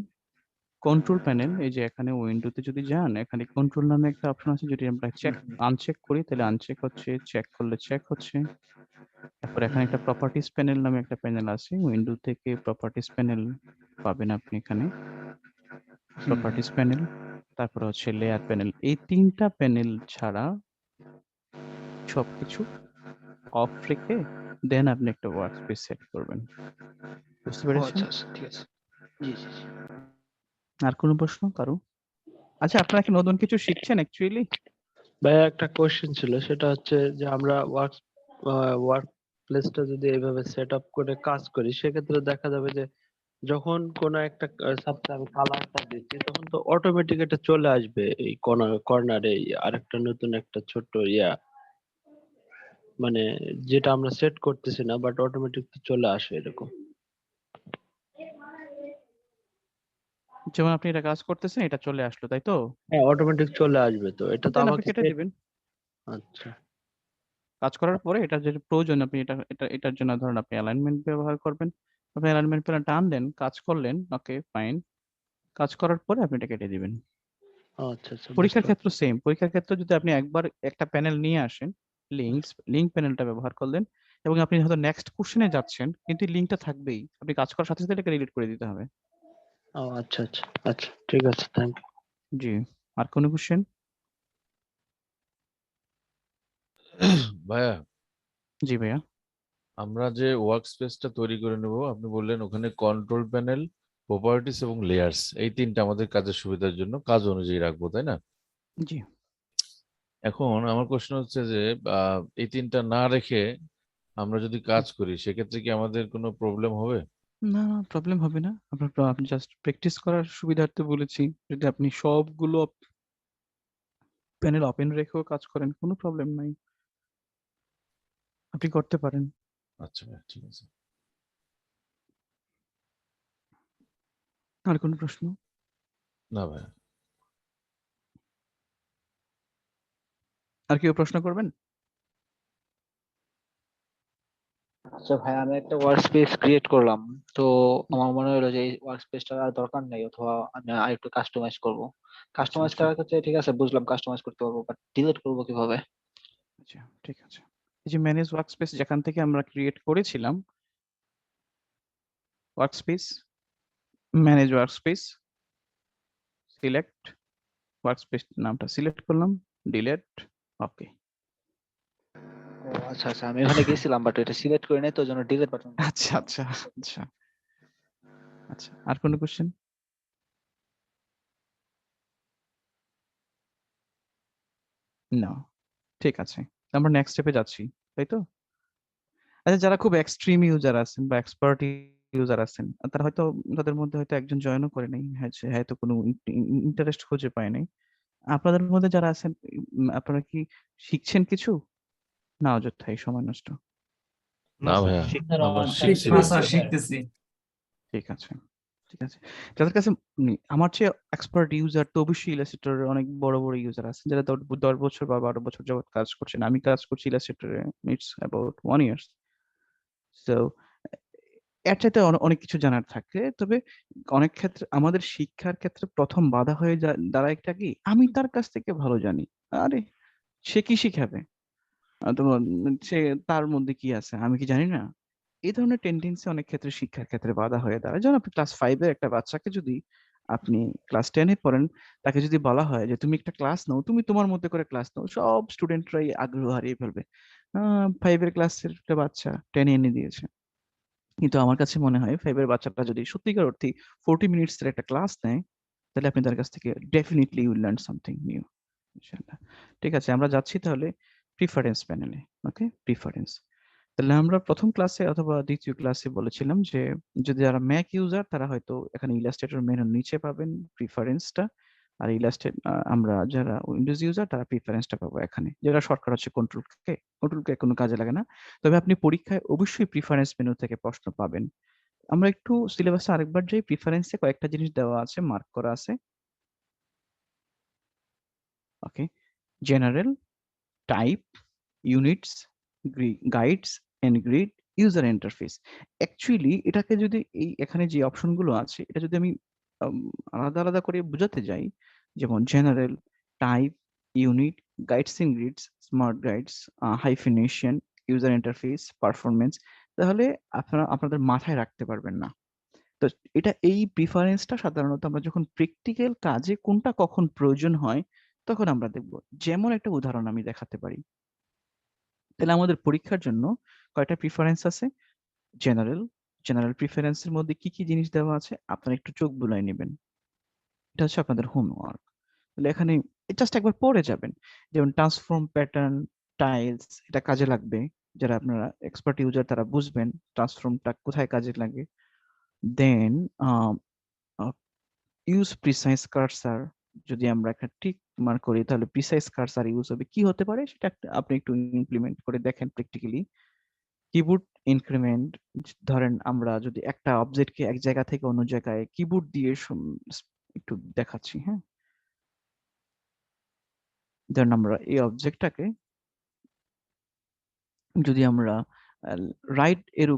কন্ট্রোল প্যানেল, এই যে এখানে উইন্ডোতে যদি যান, এখানে কন্ট্রোল নামে একটা অপশন আছে, যদি আমরা চেক আনচেক করি তাহলে আনচেক হচ্ছে, চেক করলে চেক হচ্ছে। তারপর এখানে একটা প্রপার্টিস প্যানেল নামে একটা প্যানেল আছে, উইন্ডো থেকে প্রপার্টিস প্যানেল পাবেন আপনি এখানে, প্রপার্টিস প্যানেল, তারপর হচ্ছে লেয়ার প্যানেল। এই 3টা প্যানেল ছাড়া সবকিছু অফ রেখে দেন আপনি একটা ওয়ার্ক স্পেস সেট করবেন। বুঝতে ও পেরেছেন? আচ্ছা আচ্ছা, ঠিক আছে। জি জি জি। আর কোনো প্রশ্ন কারো? আচ্ছা, আপনারা কি নতুন কিছু শিখছেন অ্যাকচুয়ালি? ভাইয়া একটা কোশ্চেন ছিল, সেটা হচ্ছে যে আমরা ওয়ার্ক প্লেসটা যদি এইভাবে সেট আপ করে কাজ করি, সেক্ষেত্রে দেখা যাবে যে যখন কোনো একটা সাবজেক্ট আমি কালারটা দিচ্ছি, তখন তো অটোমেটিক এটা চলে আসবে এই কর্নারে আরেকটা নতুন একটা ছোট্ট মানে যেটা আমরা সেট করতেছি না, বাট অটোমেটিক চলে আসে এরকম। যেমন আপনি এটা কাজ করতেছেন, এটা চলে আসলো, তাই তো? হ্যাঁ, অটোমেটিক চলে আসবে, তো এটা তো দেন আপনি আমাকে কেটে দিবেন। আচ্ছা কাজ করার পরে এটা যেটা প্রয়োজন আপনি এটার জন্য ধরেন আপনি অ্যালাইনমেন্ট ব্যবহার করবেন। আপনি অ্যালাইনমেন্ট প্যানেল টানলেন, কাজ করলেন, ওকে ফাইন। কাজ করার পরে আপনি এটা কেটে দিবেন। আচ্ছা আচ্ছা, পরীক্ষার বুঝতে ক্ষেত্রে সেম। পরীক্ষার ক্ষেত্রে যদি আপনি একবার একটা প্যানেল নিয়ে আসেন, লিঙ্ক প্যানেলটা ব্যবহার করলেন এবং আপনি হয়তো নেক্সট কোশ্চেনে যাচ্ছেন কিন্তু লিঙ্কটা থাকবেই, আপনি কাজ করার সাথে সাথে এটাকে ডিলিট করে দিতে হবে। ও আচ্ছা আচ্ছা আচ্ছা, ঠিক আছে, থ্যাংক ইউ। জি, আর কোনো কোশ্চেন? ভাইয়া, জি ভাইয়া। আমরা যে ওয়ার্ক স্পেসটা তৈরি করে নেব, আপনি বললেন ওখানে কন্ট্রোল প্যানেল, প্রপার্টিস এবং লেয়ার্স, এই 3টা আমাদের কাজের সুবিধার জন্য কাজ অনুযায়ী রাখবো, তাই না? জি, এখন আমার প্রশ্ন হচ্ছে যে এই 3টা না রেখে আমরা যদি কাজ করি, সেক্ষেত্রে কি আমাদের কোনো প্রবলেম হবে? না প্রবলেম হবে না। আপনি জাস্ট প্র্যাকটিস করার সুবিধার্থে বলেছি, যদি আপনি সবগুলো প্যানেল ওপেন রেখেও কাজ করেন কোনো প্রবলেম নাই, আপনি করতে পারেন। আচ্ছা ভাইয়া, ঠিক আছে। আর কোনো প্রশ্ন? না ভাইয়া। আর কেউ প্রশ্ন করবেন? আচ্ছা ভাই, আমি একটা ওয়ার্ক স্পেস ক্রিয়েট করলাম, তো আমার মনে হলো যে এই ওয়ার্ক স্পেসটা আর দরকার নেই, অথবা আমি আরেকটু কাস্টমাইজ করব। কাস্টমাইজ আচ্ছা করার ক্ষেত্রে ঠিক আছে, বুঝলাম কাস্টমাইজ করতে পারবো, বাট ডিলিট করবো কিভাবে? আচ্ছা, ঠিক আছে। এই যে ম্যানেজ ওয়ার্কস্পেস যেখান থেকে আমরা ক্রিয়েট করেছিলাম, workspace, manage workspace, select, workspace নামটা সিলেক্ট করলাম, ডিলিট, ওকে। ও আচ্ছা আচ্ছা, আমি ওখানে গেছিলাম বাট এটা সিলেক্ট করে নাই, তো জন্য ডিলিট বাটন। আচ্ছা আচ্ছা আচ্ছা আচ্ছা, আর কোনো কোশ্চেন? না, ঠিক আছে, আমরা নেক্সট স্টেপে যাচ্ছি, তাই তো? আচ্ছা, যারা খুব এক্সট্রিম ইউজার আছেন বা এক্সপার্ট ইউজার আছেন, তারা হয়তো, তাদের মধ্যে হয়তো একজন জয়েনও করে নাই, হয়তো কোনো ইন্টারেস্ট খুঁজে পায় নাই। আপনাদের মধ্যে যারা আছেন, আপনারা কি শিখছেন কিছু, না অযথা এই সময় নষ্ট? না ভাইয়া, স্যার আমরা অনেক শিখছি শিখতেছি ভাইয়া। স্যার, শিখতেছি। ঠিক আছে, ঠিক আছে, যাদের কাছে আমার চেয়ে এক্সপার্ট ইউজার তো অবশ্যই ইলাস্ট্রেটর অনেক বড় বড় ইউজার আছেন যারা 10 বছর বা 12 বছর যাবত কাজ করছেন। আমি কাজ করছি ইলাস্ট্রেটরে ইটস অ্যাবাউট 1 ইয়ার। সো এর চাইতে অনেক কিছু জানার থাকে, তবে অনেক ক্ষেত্রে আমাদের শিক্ষার ক্ষেত্রে প্রথম বাধা হয়ে দাঁড়ায় একটা কি, আমি তার কাছ থেকে ভালো জানি। আরে সে কি শিখাবে? তোমার সে তার মধ্যে কি আছে আমি কি জানি না? এই ধরনের টেন্ডেন্সি অনেক ক্ষেত্রে শিক্ষার ক্ষেত্রে বাধা হয়ে দাঁড়ায়। যেমন আপনি ক্লাস 5 এর একটা বাচ্চাকে যদি আপনি ক্লাস 10 এ পড়েন, তাকে যদি বলা হয় যে তুমি একটা ক্লাস নাও, তুমি তোমার মধ্যে করে ক্লাস নাও, সব স্টুডেন্টরাই আগ্রহ হারিয়ে ফেলবে। 5 এর ক্লাসের একটা বাচ্চা 10 এ এনে দিয়েছে। কিন্তু আমার কাছে মনে হয় 5 এর বাচ্চাটা যদি সত্যিকার অর্থেই 40 মিনিটস এর একটা ক্লাস নেয়, তাহলে আপনি তার কাছ থেকে definitely you will learn something new. ইনশাআল্লাহ। ঠিক আছে, আমরা যাচ্ছি তাহলে প্রিফারেন্স প্যানেলে। Okay, preference. তাহলে আমরা প্রথম ক্লাসে অথবা দ্বিতীয় ক্লাসে বলেছিলাম যে যদি যারা ম্যাক ইউজার তারা হয়তো এখানে ইলাস্ট্রেটর মেনুর নিচে পাবেন প্রিফারেন্সটা, আর আমরা যারা উইন্ডোজ ইউজার তারা প্রিফারেন্সটা পাবো এখানে, যেটা শর্টকাট হচ্ছে কন্ট্রোল কে কোনো কাজে লাগে না। তবে আপনি পরীক্ষায় অবশ্যই প্রিফারেন্স মেনু থেকে প্রশ্ন পাবেন। আমরা একটু সিলেবাসে আরেকবার যাই। প্রিফারেন্সে কয়েকটা জিনিস দেওয়া আছে, মার্ক করা আছে। Okay, general, type, units, guides and grid, user interface. Actually এটাকে যদি এখানে যে অপশনগুলো আছে এটা যদি আমি আম, আলাদা আলাদা করে বোঝাতে যাই, যেমন general, type, unit, guides and grids, smart guides, hyphenation, user interface, performance, তাহলে আপনারা আপনাদের মাথায় রাখতে পারবেন না। তো এই প্রিফারেন্সটা সাধারণত আমরা যখন প্র্যাকটিক্যাল কাজে কোনটা কখন প্রয়োজন হয় তখন আমরা দেখব। যেমন একটা উদাহরণ আমি দেখাতে পারি। তাহলে আমাদের পরীক্ষার জন্য কয়টা প্রিফারেন্স আছে? জেনারেল, জেনারেল প্রিফারেন্সের মধ্যে কি কি জিনিস দেওয়া আছে আপনারা একটু চোখ বুলাই নেবেন। এটা হচ্ছে আপনাদের হোমওয়ার্ক। তাহলে এখানে জাস্ট একবার পড়ে যাবেন। যেমন ট্রান্সফর্ম, প্যাটার্ন, টাইলস, এটা কাজে লাগবে। যারা আপনারা এক্সপার্ট ইউজার তারা বুঝবেন ট্রান্সফর্মটা কোথায় কাজে লাগে। দেন ইউজ প্রিসাইজ কার্সার, যদি আমরা একটা টিক মার্ক করি তাহলে প্রিসাইজ কার্সার ইউজ হবে। কি হতে পারে সেটা আপনি একটু ইমপ্লিমেন্ট করে দেখেন প্র্যাকটিক্যালি। কিবোর্ড ইনক্রিমেন্ট, ধরেন আমরা যদি একটা অবজেক্টকে এক জায়গা থেকে অন্য জায়গায় কিবোর্ড দিয়ে একটু দেখাচ্ছি, হ্যাঁ। ধরেন আমরা এই অবজেক্টটাকে যদি আমরা রাইট এরো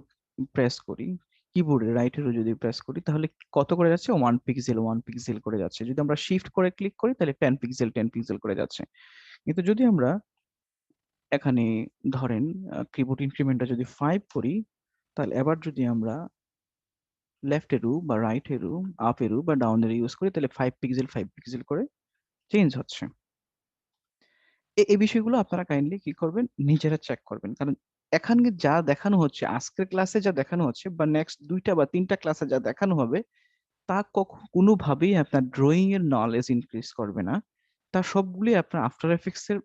প্রেস করি, কিবোর্ডে রাইট এরো যদি প্রেস করি তাহলে কত করে যাচ্ছে? 1 পিক্সেল করে যাচ্ছে। যদি আমরা শিফট করে ক্লিক করি তাহলে 10 পিক্সেল করে যাচ্ছে। কিন্তু যদি আমরা এখানে ধরেন কিবোর্ড ইনক্রিমেন্টটা যদি 5 করি, তাহলে এবার যদি আমরা লেফট এরো বা রাইট এরো, আপ এরো বা ডাউন এরো ইউজ করি তাহলে 5 পিক্সেল করে চেঞ্জ হচ্ছে। এই বিষয়গুলো আপনারা কাইন্ডলি কি করবেন, নিজেরা চেক করবেন। কারণ এখানে যা দেখানো হচ্ছে, আজকের ক্লাসে যা দেখানো হচ্ছে বা নেক্সট 2টা বা 3টা ক্লাসে যা দেখানো হবে, তা কোনোভাবেই আপনার ড্রয়িং এর নলেজ ইনক্রিজ করবে না। তার সবগুলি আপনার আফটার এফেক্টস এর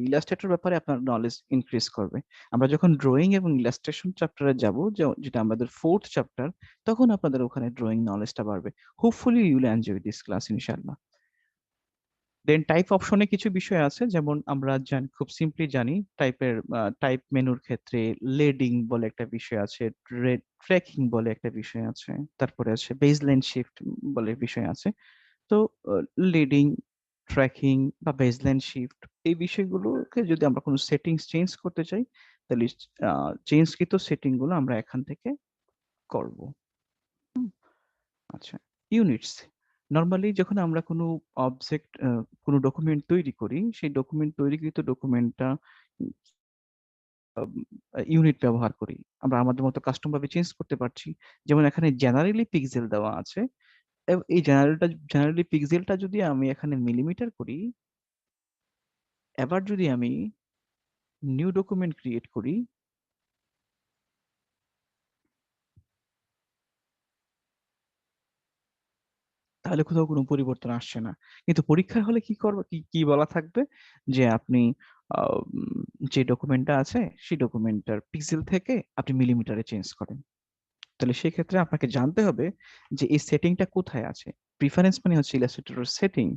ইলাস্ট্রেটর ব্যাপারে আপনার নলেজ ইনক্রিজ করবে। আমরা যখন ড্রয়িং এবং ইলাস্ট্রেশন চ্যাপ্টারে যাব, যেটা আমাদের 4th চ্যাপ্টার, তখন আপনাদের ওখানে ড্রয়িং নলেজটা বাড়বে। Hopefully you will enjoy this class ইনশাআল্লাহ। দেন টাইপ অপশনে কিছু বিষয় আছে, যেমন আমরা খুব সিম্পলি জানি টাইপ মেনুর ক্ষেত্রে লেডিং বলে একটা বিষয় আছে, ট্র্যাকিং বলে একটা বিষয় আছে, তারপরে আছে বেসলাইন শিফট বলে বিষয় আছে। তো লিডিং, ট্র্যাকিং বা বেসলাইন শিফট, এই বিষয়গুলোকে যদি আমরা কোনো সেটিংস চেঞ্জ করতে চাই তাহলে চেঞ্জকৃত সেটিং গুলো আমরা এখান থেকে করব। আচ্ছা, ইউনিটস। নরমালি যখন আমরা কোনো অবজেক্ট কোনো ডকুমেন্ট তৈরি করি, সেই তৈরিকৃত ডকুমেন্টটা ইউনিট ব্যবহার করি। আমরা আমাদের মতো কাস্টম ভাবে চেঞ্জ করতে পারছি। যেমন এখানে জেনারেলি পিক্সেল দেওয়া আছে। এই জেনারেলি পিক্সেলটা যদি আমি এখানে মিলিমিটার করি, এবার যদি আমি নিউ ডকুমেন্ট ক্রিয়েট করি, তাহলে কোথাও কোনো পরিবর্তন আসছে না। কিন্তু পরীক্ষার হলে কি বলা থাকবে যে আপনি যে ডকুমেন্টটা আছে সেই ডকুমেন্টটার পিক্সেল থেকে আপনি মিলিমিটারে চেঞ্জ করেন। তাহলে সেক্ষেত্রে আপনাকে জানতে হবে যে এই সেটিংটা কোথায় আছে। প্রিফারেন্স মানে হচ্ছে ইলাস্ট্রেটরের সেটিং।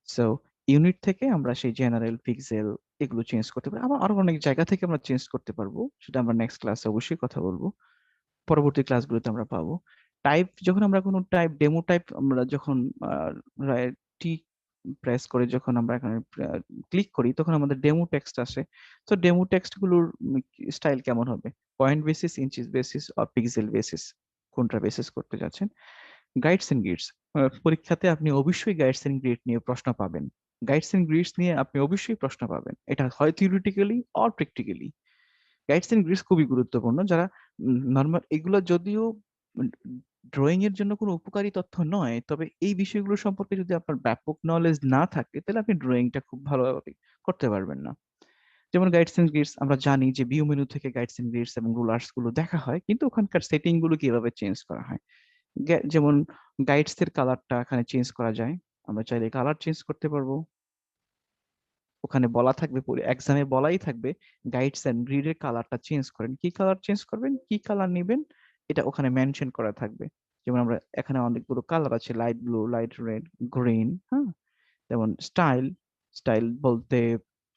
সো ইউনিট থেকে আমরা সেই জেনারেল, পিক্সেল এগুলো চেঞ্জ করতে পারি। আবার আরো অনেক জায়গা থেকে আমরা চেঞ্জ করতে পারবো, সেটা আমরা নেক্সট ক্লাসে অবশ্যই কথা বলবো। পরবর্তী ক্লাসগুলোতে আমরা পাবো। টাইপ যখন আমরা কোনো টাইপ ডেমো টাইপ আমরা যখন টি প্রেস করে যখন আমরা এখানে ক্লিক করি তখন আমাদের ডেমো টেক্সট আসে। তো ডেমো টেক্সট গুলোর স্টাইল কেমন হবে? পয়েন্ট বেসিস, ইঞ্চিস বেসিস আর পিক্সেল বেসিস, কোনটা বেসিস করতে যাচ্ছেন? গাইডস এন্ড গ্রিডস, পরীক্ষাতে আপনি অবশ্যই গাইডস এন্ড গ্রিড নিয়ে প্রশ্ন পাবেন। গাইডস এন্ড গ্রিডস নিয়ে আপনি অবশ্যই প্রশ্ন পাবেন, এটা হয় theoretically or practically. Guides and grids খুবই গুরুত্বপূর্ণ। যারা নর্মাল, এগুলো যদিও ড্রয়িং এর জন্য কোনো উপকারী তথ্য নয়, তবে এই বিষয়গুলো সম্পর্কে যদি আপনার ব্যাপক নলেজ না থাকে তাহলে আপনি ড্রয়িংটা খুব ভালোভাবে করতে পারবেন না। যেমন গাইডস এন্ড গ্রিডস আমরা জানি যে ভিউ মেনু থেকে গাইডস এন্ড গ্রিডস এবং রুলার্স গুলো দেখা হয়, কিন্তু ওখানকার সেটিং গুলো কিভাবে চেঞ্জ করা হয়। যেমন গাইডস এর কালারটা এখানে চেঞ্জ করা যায়, আমরা চাইলে কালার চেঞ্জ করতে পারবো। ওখানে বলা থাকবে, এক্সামে বলাই থাকবে গাইডস এন্ড গ্রিড এর কালারটা চেঞ্জ করেন, কি কালার চেঞ্জ করবেন, কি কালার নেবেন, এটা ওখানে মেনশন করা থাকবে। যেমন আমরা এখানে অনেকগুলো কালার আছে, light blue, light red, green, হ্যাঁ। যেমন স্টাইল, স্টাইল বলতে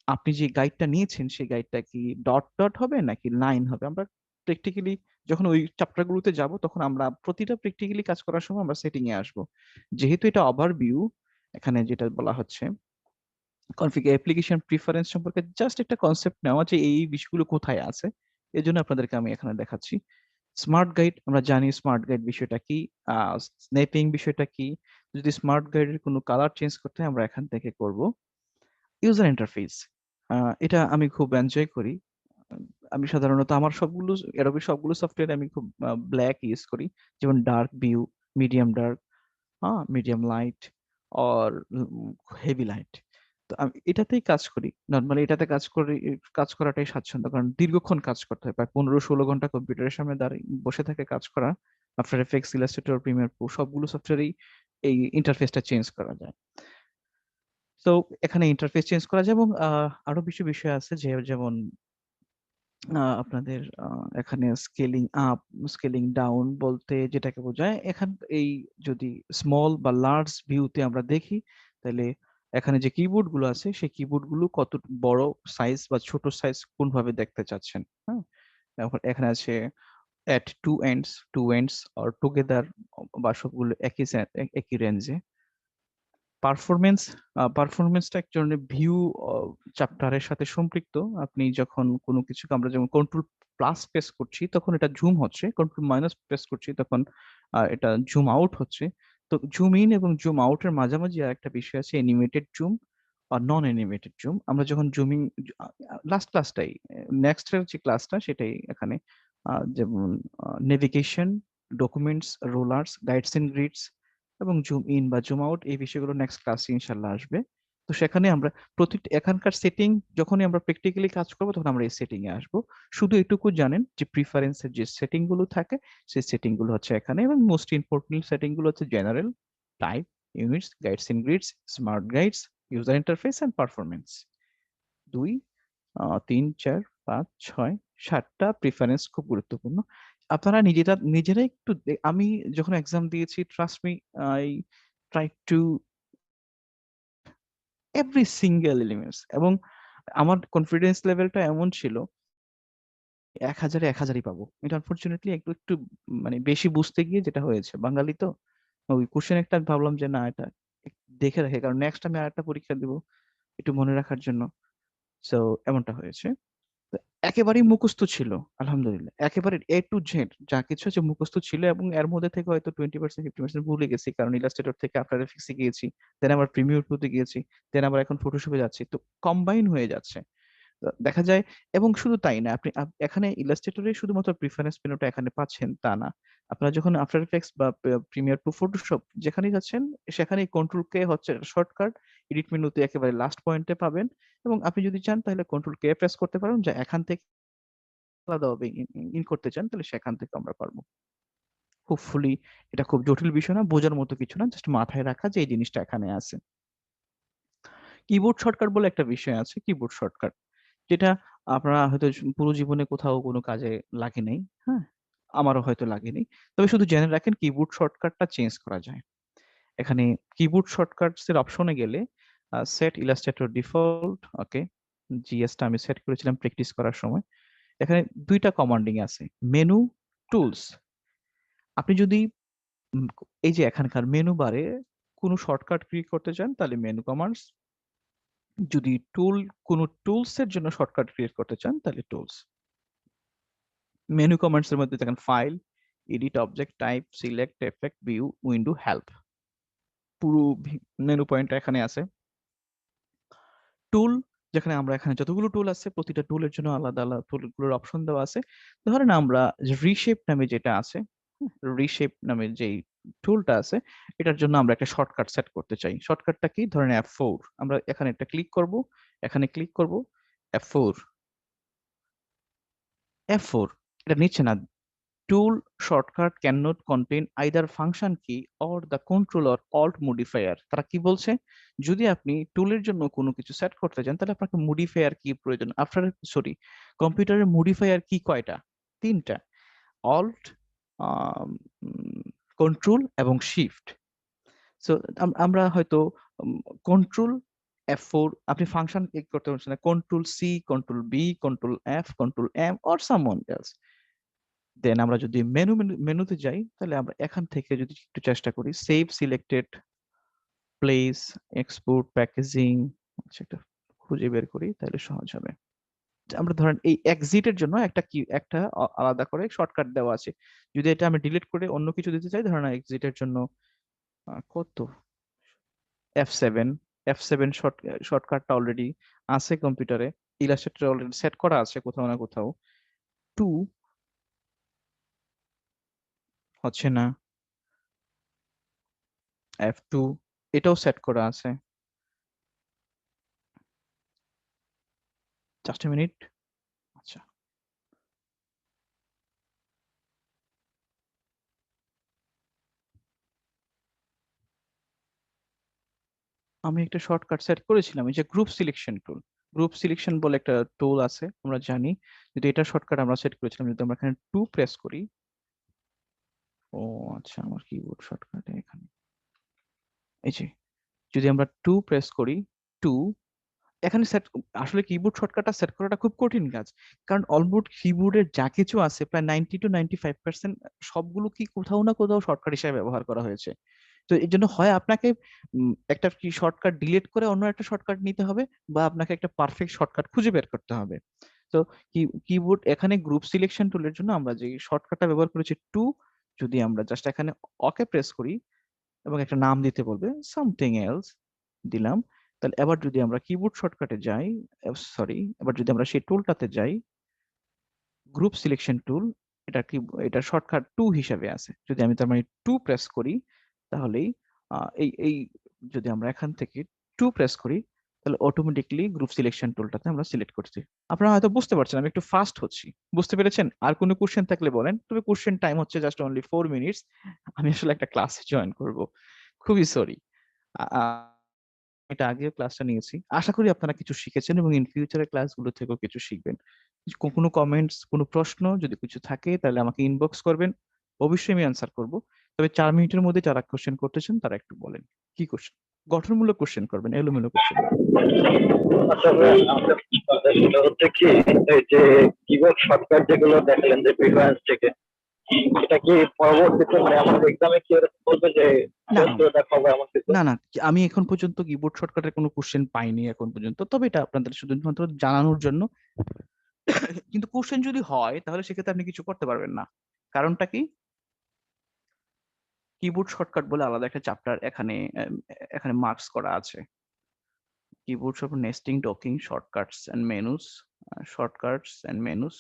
আপনি যে গাইডটা নিয়েছেন সেই গাইডটা কি ডট ডট হবে নাকি লাইন হবে। আমরা প্র্যাকটিক্যালি যখন ওই চ্যাপ্টার গুলোতে যাব তখন আমরা প্রতিটা প্র্যাকটিক্যালি কাজ করার সময় আমরা সেটিং এ আসবো। যেহেতু এটা ওভারভিউ, এখানে যেটা বলা হচ্ছে অ্যাপ্লিকেশন প্রিফারেন্স সম্পর্কে জাস্ট একটা কনসেপ্ট নেওয়া যে এই বিষয়গুলো কোথায় আছে, এজন্য আপনাদেরকে আমি এখানে দেখাচ্ছি। স্মার্ট গাইড, আমরা জানি স্মার্ট গাইড বিষয়টা কি, স্ন্যাপিং বিষয়টা কি। যদি স্মার্ট গাইডের কোনো কালার চেঞ্জ করতে হয় আমরা এখান থেকে করব। ইউজার ইন্টারফেস, এটা আমি খুব এনজয় করি। আমি সাধারণত আমার সবগুলো অ্যাডোবি সবগুলো সফটওয়্যার আমি খুব ব্ল্যাক ইউজ করি। যেমন dark view, medium dark, medium light or heavy light. তো আমি এটাতেই কাজ করি, নর্মালি এটাতে কাজ করি, কাজ করাটাই স্বাচ্ছন্দ্য, কারণ দীর্ঘক্ষণ কাজ করতে হয়, প্রায় 15-16 ঘন্টা কম্পিউটারের সামনে দাঁড়িয়ে বসে থেকে কাজ করা। After effects, Illustrator, Premiere Pro সবগুলো সফটওয়্যারেই এই ইন্টারফেসটা চেঞ্জ করা যায়। তো এখানে ইন্টারফেস চেঞ্জ করা যায় এবং আরো কিছু বিষয় আছে যে যেমন আপনাদের এখানে স্কেলিং আপ, স্কেলিং ডাউন বলতে যেটাকে বোঝায়, এখান এই যদি স্মল বা লার্জ ভিউতে আমরা দেখি তাহলে এখানে যে কিবোর্ড গুলো আছে সেই কিবোর্ড গুলো কত বড় সাইজ বা ছোট সাইজ কোন ভাবে দেখতে চাচ্ছেন, হ্যাঁ। এখানে আছে at two ends or together, বা সবগুলো একই রেঞ্জে। পারফরমেন্সটা এক ধরনের ভিউ চ্যাপ্টারের সাথে সম্পৃক্ত। আপনি যখন কোনো কিছুকে, আমরা যেমন কন্ট্রোল প্লাস প্রেস করছি তখন এটা জুম হচ্ছে, কন্ট্রোল মাইনাস প্রেস করছি তখন এটা জুম আউট হচ্ছে। তো জুম ইন এবং জুম আউটের মাঝামাঝি আর একটা বিষয় আছে, অ্যানিমেটেড জুম আর নন অ্যানিমেটেড জুম। আমরা যখন জুমিং, লাস্ট ক্লাসটাই, নেক্সট এর যে ক্লাসটা সেটাই এখানে, যেমন navigation, documents, rulers, guides and grids এবং জুম ইন বা জুম আউট, এই বিষয়গুলো নেক্সট ক্লাসে ইনশাল্লাহ আসবে। তো সেখানে আমরা প্রতিটা এখানকার সেটিং যখনই আমরা প্র্যাকটিক্যালি কাজ করবো তখন আমরা এই সেটিং এ আসবো। শুধু এটুকু জানেন যে প্রিফারেন্সের যে সেটিং গুলো থাকে সেই সেটিং গুলো হচ্ছে এখানে, এবং মোস্ট ইম্পর্টেন্ট সেটিং গুলো হচ্ছে general, type, units, guides and grids, smart guides, user interface and performance. 2, 3, 4, 5, 6, 7টা প্রিফারেন্স খুব গুরুত্বপূর্ণ। আপনারা নিজেরাই একটু আমি যখন এক্সাম দিয়েছি, trust me, I try to every single elements, এবং আমার কনফিডেন্স লেভেলটা এমন ছিল 1000-এ 1000ই পাবো। এটা আনফরচুনেটলি একটু একটু মানে বেশি বুঝতে গিয়ে যেটা হয়েছে, বাঙালি তো ওই কোশ্চেন একটা আমি ভাবলাম যে না এটা দেখে রাখে, কারণ নেক্সট আমি আরেকটা পরীক্ষা দিব একটু মনে রাখার জন্য। সো এমনটা হয়েছে। তো একেবারেই মুখস্থ ছিল, আলহামদুলিল্লাহ একেবারে এ টু জেড যা কিছু আছে মুখস্থ ছিল, এবং এর মধ্যে থেকে হয়তো 20%-50% ভুলে গেছি, কারণ ইলাস্ট্রেটর থেকে আফটার এফেক্টস এ গিয়েছি, দেন আবার প্রিমিয়ার প্রোতে গিয়েছি, দেন আবার এখন ফটোশপে যাচ্ছি, তো কম্বাইন হয়ে যাচ্ছে। দেখা যায়। এবং শুধু তাই না, আপনি এখানে ইলাস্ট্রেটরে শুধুমাত্র প্রিফারেন্স মেনুটা এখানে পাচ্ছেন তা না, আপনারা যখন আফটার এফেক্টস বা প্রিমিয়ার প্রো, ফটোশপ যেখানেই যাচ্ছেন সেখানেই কন্ট্রোল কে হচ্ছে শর্টকাট, এডিট মেনুতে একেবারে লাস্ট পয়েন্টে পাবেন। এবং আপনি যদি চান তাহলে কন্ট্রোল কে প্রেস করতে পারেন, যে এখান থেকে আলাদাভাবে ইন করতে চান তাহলে সেখান থেকে আমরা পারবো। হোপফুলি এটা খুব জটিল বিষয় না, বোঝার মতো কিছু না, জাস্ট মাথায় রাখা যে এই জিনিসটা এখানে আছে। কিবোর্ড শর্টকাট বলে একটা বিষয় আছে, কিবোর্ড শর্টকাট, যেটা আপনারা হয়তো পুরো জীবনে কোথাও কোনো কাজে লাগে নাই, হ্যাঁ, আমারও হয়তো লাগেনি। তবে শুধু জেনে রাখেন কিবোর্ড শর্টকাটটা চেঞ্জ করা যায়। এখানে কিবোর্ড শর্টকাটস এর অপশনে গেলে সেট ইলাস্ট্রেটর ডিফল্ট, ওকে, জিএসটা আমি সেট করেছিলাম প্র্যাকটিস করার সময়। এখানে দুইটা কমান্ডিং আছে, মেনু, টুলস। আপনি যদি এই যে এখানকার মেনু বারে কোনো শর্টকাট ক্রিয়েট করতে চান তাহলে মেনু কমান্ডস, যদি কোনো টুলস এর জন্য শর্টকাট ক্রিয়েট করতে চান তাহলে টুলস। মেনু কমান্ডস এর মধ্যে দেখেন file, edit, object type, select, effect, view, window, help, পুরো মেনু পয়েন্টটা এখানে আছে। টুল, যেখানে আমরা এখানে যতগুলো টুল আছে প্রতিটা টুলের জন্য আলাদা আলাদা টুলগুলোর অপশন দেওয়া আছে। ধরেন আমরা রিশেপ নামে যেটা আছে, রিশেপ নামে যেই টুলটা আছে, এটার জন্য আমরা একটা শর্টকাট সেট করতে চাই। শর্টকাটটা কি? ধরেন F4, আমরা এখানে একটা ক্লিক করব, এখানে ক্লিক করব, F4, F4 এটা নিচ্ছে না। Tool shortcut can not contain either function key or the control or alt modifier. তারা কি বলছে? যদি আপনি টুলের জন্য কোনো কিছু সেট করতে চান তাহলে আপনাকে মডিফায়ার কি প্রয়োজন। কম্পিউটারের মডিফায়ার কি কয়টা? 3টা, অল্ট, কন্ট্রোল এবং শিফট। সো আমরা হয়তো কন্ট্রোল F4, আপনি ফাংশন ক্লিক করতে পারছেন না, control C, control B, control F, control M or someone else. Then আমরা যদি মেনুতে যাই তাহলে আমরা এখান থেকে যদি একটু চেষ্টা করি save selected, place, export, packaging, একটা খুঁজে বের করি তাহলে সহজ হবে। আমরা ধরেন এই এক্সিটের জন্য একটা আলাদা করে শর্টকাট দেওয়া আছে। যদি এটা আমি ডিলিট করে অন্য কিছু দিতে চাই, ধরেন এক্সিটের জন্য কত F7, শর্টকাটটা অলরেডি আছে কম্পিউটারে, ইলাস্ট্রেটর অলরেডি সেট করা আছে কোথাও না কোথাও। 2 হচ্ছে না, F2 এটাও সেট করা আছে। Just a minute. আচ্ছা, আমি একটা শর্টকাট সেট করেছিলাম, এই যে group selection tool. Group selection বলে একটা টুল আছে, আমরা জানি। যদি এটা শর্টকাট আমরা সেট করেছিলাম, যদি আমরা এখানে 2 প্রেস করি, ও আচ্ছা, আমার কিবোর্ড শর্টকাটে এখানে এই যে, যদি আমরা 2 প্রেস করি, 2 এখানে সেট, আসলে কিবোর্ড শর্টকাটটা সেট করাটা খুব কঠিন কাজ। কারণ অলমোস্ট কিবোর্ডের যা কিছু আছে প্রায় 90 to 95% সবগুলো কি কোথাও না কোথাও শর্টকাট হিসেবে ব্যবহার করা হয়েছে। তো এর জন্য হয় আপনাকে একটা কি শর্টকাট ডিলিট করে অন্য একটা শর্টকাট নিতে হবে, বা আপনাকে একটা পারফেক্ট শর্টকাট খুঁজে বের করতে হবে। তো কিবোর্ড এখানে গ্রুপ সিলেকশন টুলের জন্য আমরা যে শর্টকাটটা ব্যবহার করেছি 2, যদি আমরা জাস্ট এখানে ওকে প্রেস করি এবং একটা নাম দিতে বলবে সামথিং এলস দিলাম, তাহলে এবার যদি আমরা কিবোর্ড শর্টকাটে যাই, এবার যদি আমরা সেই টুলটাতে যাই, গ্রুপ সিলেকশন টুল, এটা শর্টকাট 2 হিসেবে আছে। যদি আমি তার মানে 2 প্রেস করি, তাহলেই এই যদি আমরা এখান থেকে 2 প্রেস করি, তাহলে অটোমেটিকলি গ্রুপ সিলেকশন টুলটাতে আমরা সিলেক্ট করছি। আপনারা হয়তো বুঝতে পারছেন আমি একটু ফাস্ট হচ্ছি, বুঝতে পেরেছেন? আর কোনো কোশ্চেন থাকলে বলেন, তবে কোশ্চেন টাইম হচ্ছে জাস্ট অনলি 4 মিনিটস। আমি আসলে একটা ক্লাসে জয়েন করব, খুবই সরি। এটা আগেও ক্লাসটা নিয়েছি, আশা করি আপনারা কিছু শিখেছেন এবং ইন ফিউচারের ক্লাসগুলো থেকেও কিছু শিখবেন। কোনো কমেন্টস, কোনো প্রশ্ন যদি কিছু থাকে তাহলে আমাকে ইনবক্স করবেন, অবশ্যই আমি অ্যান্সার করব। তবে 4 মিনিটের মধ্যে যারা কোশ্চেন করতে চান তারা একটু বলেন কি কোশ্চেন। গঠনমূলক কোশ্চেন করবেন, এলোমেলো কোশ্চেন। আসলে আমাদের সেটা হচ্ছে কি, এই যে কিবোর্ড শর্টকাট যেগুলো দেখালেন যে প্রিফারেন্স থেকে, এটা কি পরবর্তীতে মানে আমাদের এক্সামে কি এরকম বলবে যে না দেখাবো এমন কিছু? না না, আমি এখন পর্যন্ত কিবোর্ড শর্টকাটের কোনো কোশ্চেন পাইনি এখন পর্যন্ত, তবে এটা আপনাদের শুধুমাত্র জানানোর জন্য। কিন্তু কোশ্চেন যদি হয় তাহলে সেক্ষেত্রে আপনি কিছু করতে পারবেন না। কারণটা কি? কিবোর্ড শর্টকাট বলে আলাদা একটা চ্যাপ্টার এখানে মার্কস করা আছে। Keyboard shortcut, nesting, docking, shortcuts and menus,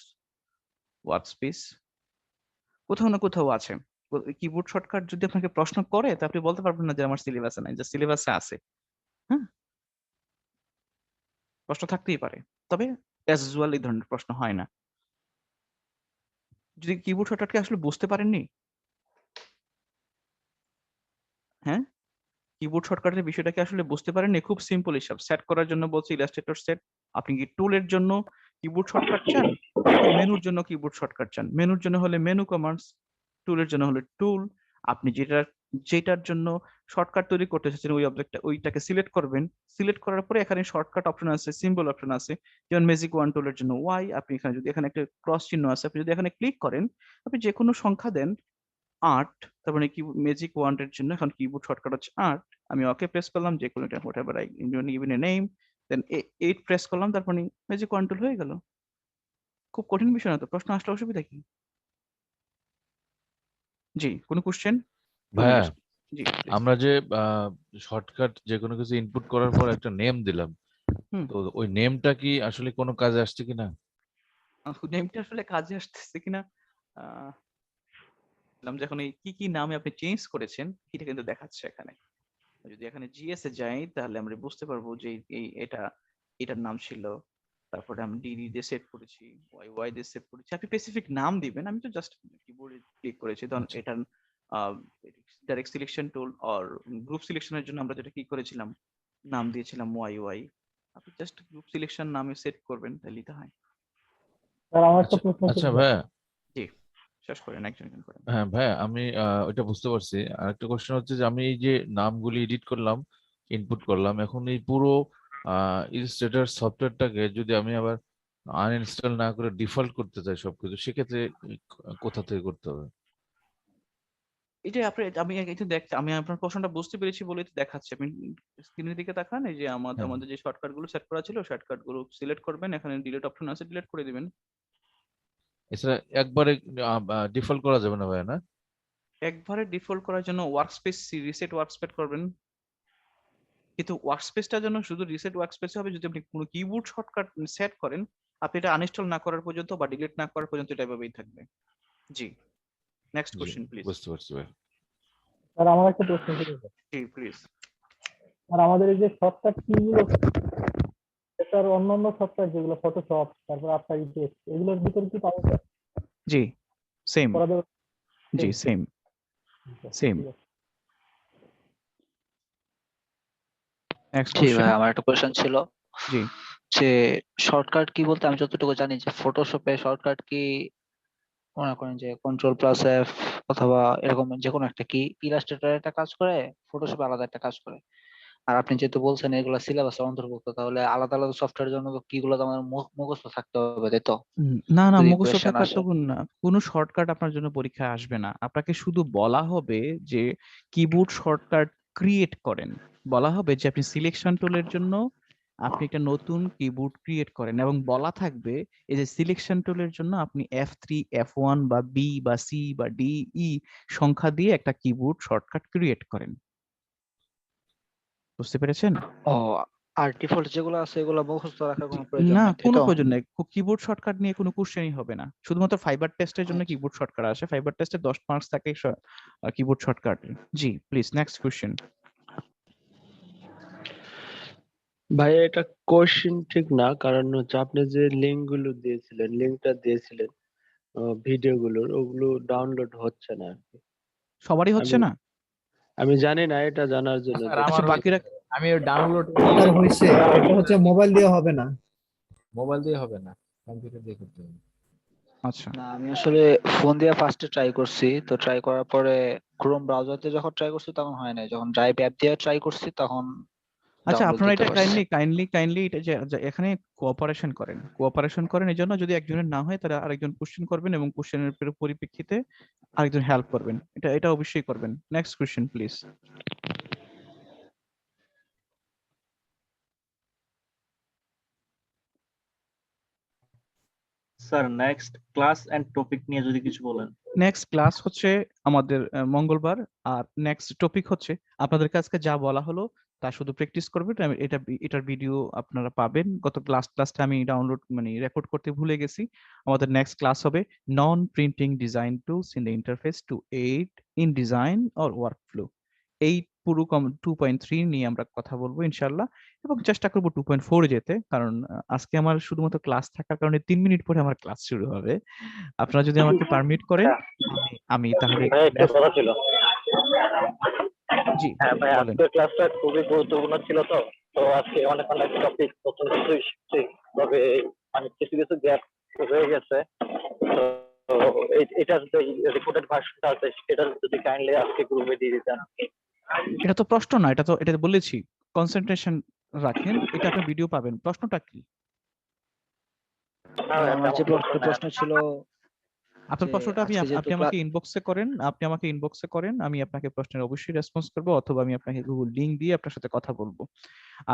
workspace, কোথাও না কোথাও আছে। কিবোর্ড শর্টকাট যদি আপনাকে প্রশ্ন করে তা আপনি বলতে পারবেন না যে আমার সিলেবাসে নাই, যে সিলেবাসে আছে। হ্যাঁ, প্রশ্ন থাকতেই পারে, তবে অ্যাজ ইউজুয়াল এই ধরনের প্রশ্ন হয় না। যদি কিবোর্ড শর্টকাটকে আসলে বুঝতে পারেননি, হ্যাঁ, কিবোর্ড শর্টকাটের বিষয়টাকে আসলে বুঝতে পারেননি, খুব সিম্পল হিসাব। সেট করার জন্য বলছে ইলাস্ট্রেটর সেট। আপনি কি টুলের জন্য কিবোর্ড শর্টকাট চান, নাকি মেনুর জন্য কিবোর্ড শর্টকাট চান? মেনুর জন্য হলে মেনু কমান্ডস, টুলের জন্য হলে টুল। আপনি যেটার জন্য শর্টকাট তৈরি করতে চাচ্ছেন ওইটাকে সিলেক্ট করবেন। সিলেক্ট করার পরে এখানে শর্টকাট অপশন আছে, সিম্বল অপশন আছে, যেমন ম্যাজিক ওয়ান টুলের জন্য ওয়াই। আপনি এখানে যদি এখানে একটা ক্রস চিহ্ন আছে, আপনি যদি এখানে ক্লিক করেন, আপনি যে কোনো সংখ্যা দেন, আর্ট, তার মানে কি ম্যাজিক ওয়ান্ডের জন্য এখন কিবোর্ড শর্টকাট হচ্ছে আর্ট। আমি ওকে প্রেস করলাম, যে কোনো এটা whatever I given a name, then 8 press করলাম, তারপর ম্যাজিক ওয়ান্ড টুল হয়ে গেল। খুব কঠিন বিষয় না তো, প্রশ্ন আসলে অসুবিধা কি? জি, কোনো কোশ্চেন? ভাইয়া জি please. আমরা যে শর্টকাট যে কোনো কিছু ইনপুট করার পর একটা নেম দিলাম, হুম। তো ওই নেমটা কি আসলে কোনো কাজে আসছে কিনা? নেমটা আসলে কাজে আসতেছে কিনা বললাম, যখন এই কি কি নামে আপনি চেঞ্জ করেছেন এটা কিন্তু দেখাচ্ছে এখানে। যদি এখানে জিএস এ যাই তাহলে আমরা বুঝতে পারবো যে এটার নাম ছিল, তারপরে আমি ডিডি দিয়ে সেট করেছি, ওয়াই ওয়াই দিয়ে সেট করেছি। আপনি স্পেসিফিক নাম দিবেন, আমি তো জাস্ট কিবোর্ডে ক্লিক করেছি। ধরুন আচ্ছা। এটার direct selection tool or group সিলেকশনের জন্য আমরা যেটা কি করেছিলাম, নাম দিয়েছিলাম ওয়াই ওয়াই। আপনি জাস্ট গ্রুপ সিলেকশন নামে সেট করবেন, তাহলেই তো হয়। স্যার আমার একটা আচ্ছা প্রশ্ন আচ্ছা ছিল। ভাইয়া, জি, শেষ করেন, একজন একজন করেন। হ্যাঁ ভাইয়া আমি ওইটা বুঝতে পারছি। আর একটা কোশ্চেন হচ্ছে যে আমি এই যে নামগুলি এডিট করলাম, ইনপুট করলাম, এখন এই পুরো ইলাস্ট্রেটর সফটওয়্যারটাকে যদি আমি আবার আনইনস্টল না করে ডিফল্ট করতে চাই সবকিছু, সেক্ষেত্রে কোথা থেকে করতে হবে? এটা আপনি, আমি এটা দেখছি, আমি আপনার প্রশ্নটা বুঝতে পেরেছি বলেই তো দেখাচ্ছে। আপনি স্ক্রিনের দিকে তাকান, এই যে আমাদের হ্যাঁ আমাদের যে শর্টকাট গুলো সেট করা ছিল, শর্টকাট গুলো সিলেক্ট করবেন, এখানে ডিলিট অপশন আছে, ডিলিট করে দিবেন। এছাড়া একবারে ডিফল্ট করা যাবে না ভাইয়া, না? একবারে ডিফল্ট করার জন্য ওয়ার্কস্পেস রিসেট ওয়ার্কস্পেস করবেন, কিন্তু ওয়ার্কস্পেসটার জন্য শুধু রিসেট ওয়ার্কস্পেস হবে যদি আপনি কোনো কিবোর্ড শর্টকাট সেট করেন। আপনি এটা আনইনস্টল না করার পর্যন্ত বা ডিলিট না করার পর্যন্ত এটা এভাবেই থাকবে। জি, নেক্সট জি, কোশ্চেন প্লিজ। বুঝতে পারছি ভাই। স্যার আমার একটা প্রশ্ন ছিল স্যার। G please. স্যার আমাদের এই যে শর্টকাট কিগুলো, স্যার অন্যান্য শর্টকাট যেগুলো ফটোশপ, তারপর আফটার ইফেক্টস, এগুলোর ভিতরে কি পাবো স্যার? জি সেম, করা যাবে? জি সেম সেম। ঠিক আছে। নেক্সট জি কোশ্চেন। ভাই, আমার একটা কোয়েশ্চেন ছিল জি, যে শর্টকাট কি বলতে আমি যতটুকু জানি যে ফটোশপে শর্টকাট কি মনে করেন যে কন্ট্রোল প্লাস এফ অথবা এরকম যে কোনো একটা কি, ইলাস্ট্রেটর একটা কাজ করে, ফটোশপে আলাদা একটা কাজ করে। আর আপনি যেহেতু বলছেন এগুলো সিলেবাসে অন্তর্ভুক্ত, তাহলে আলাদা আলাদা সফটওয়্যারের জন্য কিগুলো তো আমাদের মুখস্থ থাকতে হবে, তাই তো? না না, যদি মুখস্থ কোয়েশ্চেন থাকার আসে। তো না, কোনো শর্টকাট আপনার জন্য পরীক্ষায় আসবে না। আপনাকে শুধু বলা হবে যে কিবোর্ড শর্টকাট ক্রিয়েট করেন, বলা হবে যে আপনি সিলেকশন টুলের জন্য আপনি একটা নতুন কিবোর্ড ক্রিয়েট করেন, এবং বলা থাকবে এই যে সিলেকশন টুলের জন্য আপনি F3 F1 বা বি বা সি বা ডি ই সংখ্যা দিয়ে একটা কিবোর্ড শর্টকাট ক্রিয়েট করেন। বুঝতে পেরেছেন? ও, আর ডিফল্ট যেগুলো আছে এগুলো মুখস্থ রাখার কোনো প্রয়োজন না, নাই, তাই কোনো তো? প্রয়োজন নেই। কিবোর্ড শর্টকাট নিয়ে কোনো কোশ্চেনই হবে না। শুধুমাত্র ফাইবার টেস্টের জন্য আচ্ছা। কিবোর্ড শর্টকাট আসে। ফাইবার টেস্টে 10 মার্কস থাকে keyboard shortcut. G, please next question. ভাই এটা কোশ্চেন ঠিক না, কারণ হচ্ছে আপনি যে লিঙ্ক গুলো দিয়েছিলেন, লিঙ্কটা দিয়েছিলেন ভিডিও গুলোর, ওগুলো ডাউনলোড হচ্ছে না আর কি। সবারই হচ্ছে আমি না? আমি জানি না, এটা জানার জন্য স্যার আচ্ছা, আমার বাকিরা আমি ডাউনলোড স্যার হয়েছে, এটা হচ্ছে মোবাইল দিয়ে হবে না। মোবাইল দিয়ে হবে না, কম্পিউটার দিয়ে করতে হবে। আচ্ছা না, আমি আসলে ফোন দিয়ে ফার্স্টে ট্রাই করছি, তো ট্রাই করার পরে ক্রোম ব্রাউজারতে যখন ট্রাই করছি তখন হয় নাই, যখন ড্রাইভ অ্যাপ দিয়ে ট্রাই করছি তখন আচ্ছা, ডাউনলোড আপনারা দিতে এটা পারছি। কাইন্ডলি এটা যে এখানে কোঅপারেশন করেন, এই জন্য যদি একজনের না হয় তাহলে আরেকজন কোশ্চেন করবেন, এবং কোশ্চেনের পরিপ্রেক্ষিতে আরেকজন হেল্প করবেন। এটা অবশ্যই করবেন। Next question please. Sir next class and topic নিয়ে যদি কিছু বলেন। নেক্সট ক্লাস হচ্ছে আমাদের মঙ্গলবার। আর নেক্সট টপিক হচ্ছে আপনাদের কাছে যা বলা হলো তা শুধু প্র্যাকটিস করবেন। এটার ভিডিও আপনারা পাবেন। গত ক্লাসটা আমি ডাউনলোড রেকর্ড করতে ভুলে গেছি। আমাদের নেক্সট ক্লাস হবে non printing design tools in the interface to aid in design or workflow. এই পুরো 2.3 নিয়ে আমরা কথা বলবো ইনশাল্লাহ, এবং চেষ্টা করবো 2.4 যেতে, কারণ আজকে আমার শুধুমাত্র ক্লাস থাকার কারণে 3 মিনিট পরে আমার ক্লাস শুরু হবে। আপনারা যদি আমাকে পারমিট করেন আমি তাহলে ভাই একটা কথা ছিল। জি হ্যাঁ ভাই, বলেন। আজকের ক্লাসটা খুবই গুরুত্বপূর্ণ ছিল, তো তো আজকে অনেক অনেক টপিক নতুন কিছুই শিখছি, তবে অনেক কিছু কিছু গ্যাপ হয়ে গেছে। তো এটার যে রেকর্ডেড ভার্সনটা আছে সেটা যদি কাইন্ডলি আজকে গ্রুপে দিয়ে দিতেন। এটা তো প্রশ্ন না, এটা বলেছি কনসেন্ট্রেশন রাখেন, এটা আপনি ভিডিও পাবেন। প্রশ্নটা কি? না ভাই, আমার তেমন যে প্রশ্ন নাই। প্রশ্ন ছিল আপনার যে প্রশ্নটা আজকে যেহেতু আপনি আমাকে ইনবক্সে করেন, আমি আপনাকে প্রশ্নের অবশ্যই রেসপন্স করবো, অথবা আমি আপনাকে গুগল লিংক দিয়ে আপনার সাথে কথা বলবো।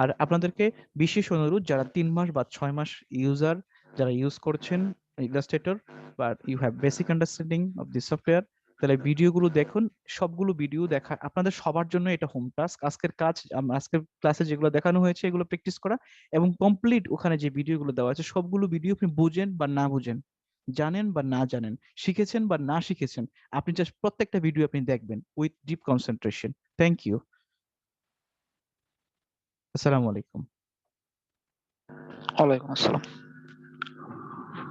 আর আপনাদেরকে বিশেষ অনুরোধ, যারা 3 মাস বা 6 মাস ইউজার, যারা ইউজ করছেন Illustrator, but you have basic understanding of this software, তাহলে ভিডিওগুলো দেখুন। সবগুলো ভিডিও দেখা আপনাদের সবার জন্য এটা হোম টাস্ক। আজকের কাজ, আজকের ক্লাসে যেগুলো দেখানো হয়েছে এগুলো প্র্যাকটিস করা, এবং কমপ্লিট ওখানে যে ভিডিওগুলো দেওয়া আছে সবগুলো ভিডিও আপনি বুঝেন বা না বুঝেন, জানেন বা না জানেন, শিখেছেন বা না শিখেছেন, আপনি জাস্ট প্রত্যেকটা ভিডিও আপনি দেখবেন with deep concentration. Thank you. আসসালামু আলাইকুম। ওয়ালাইকুম আসসালাম।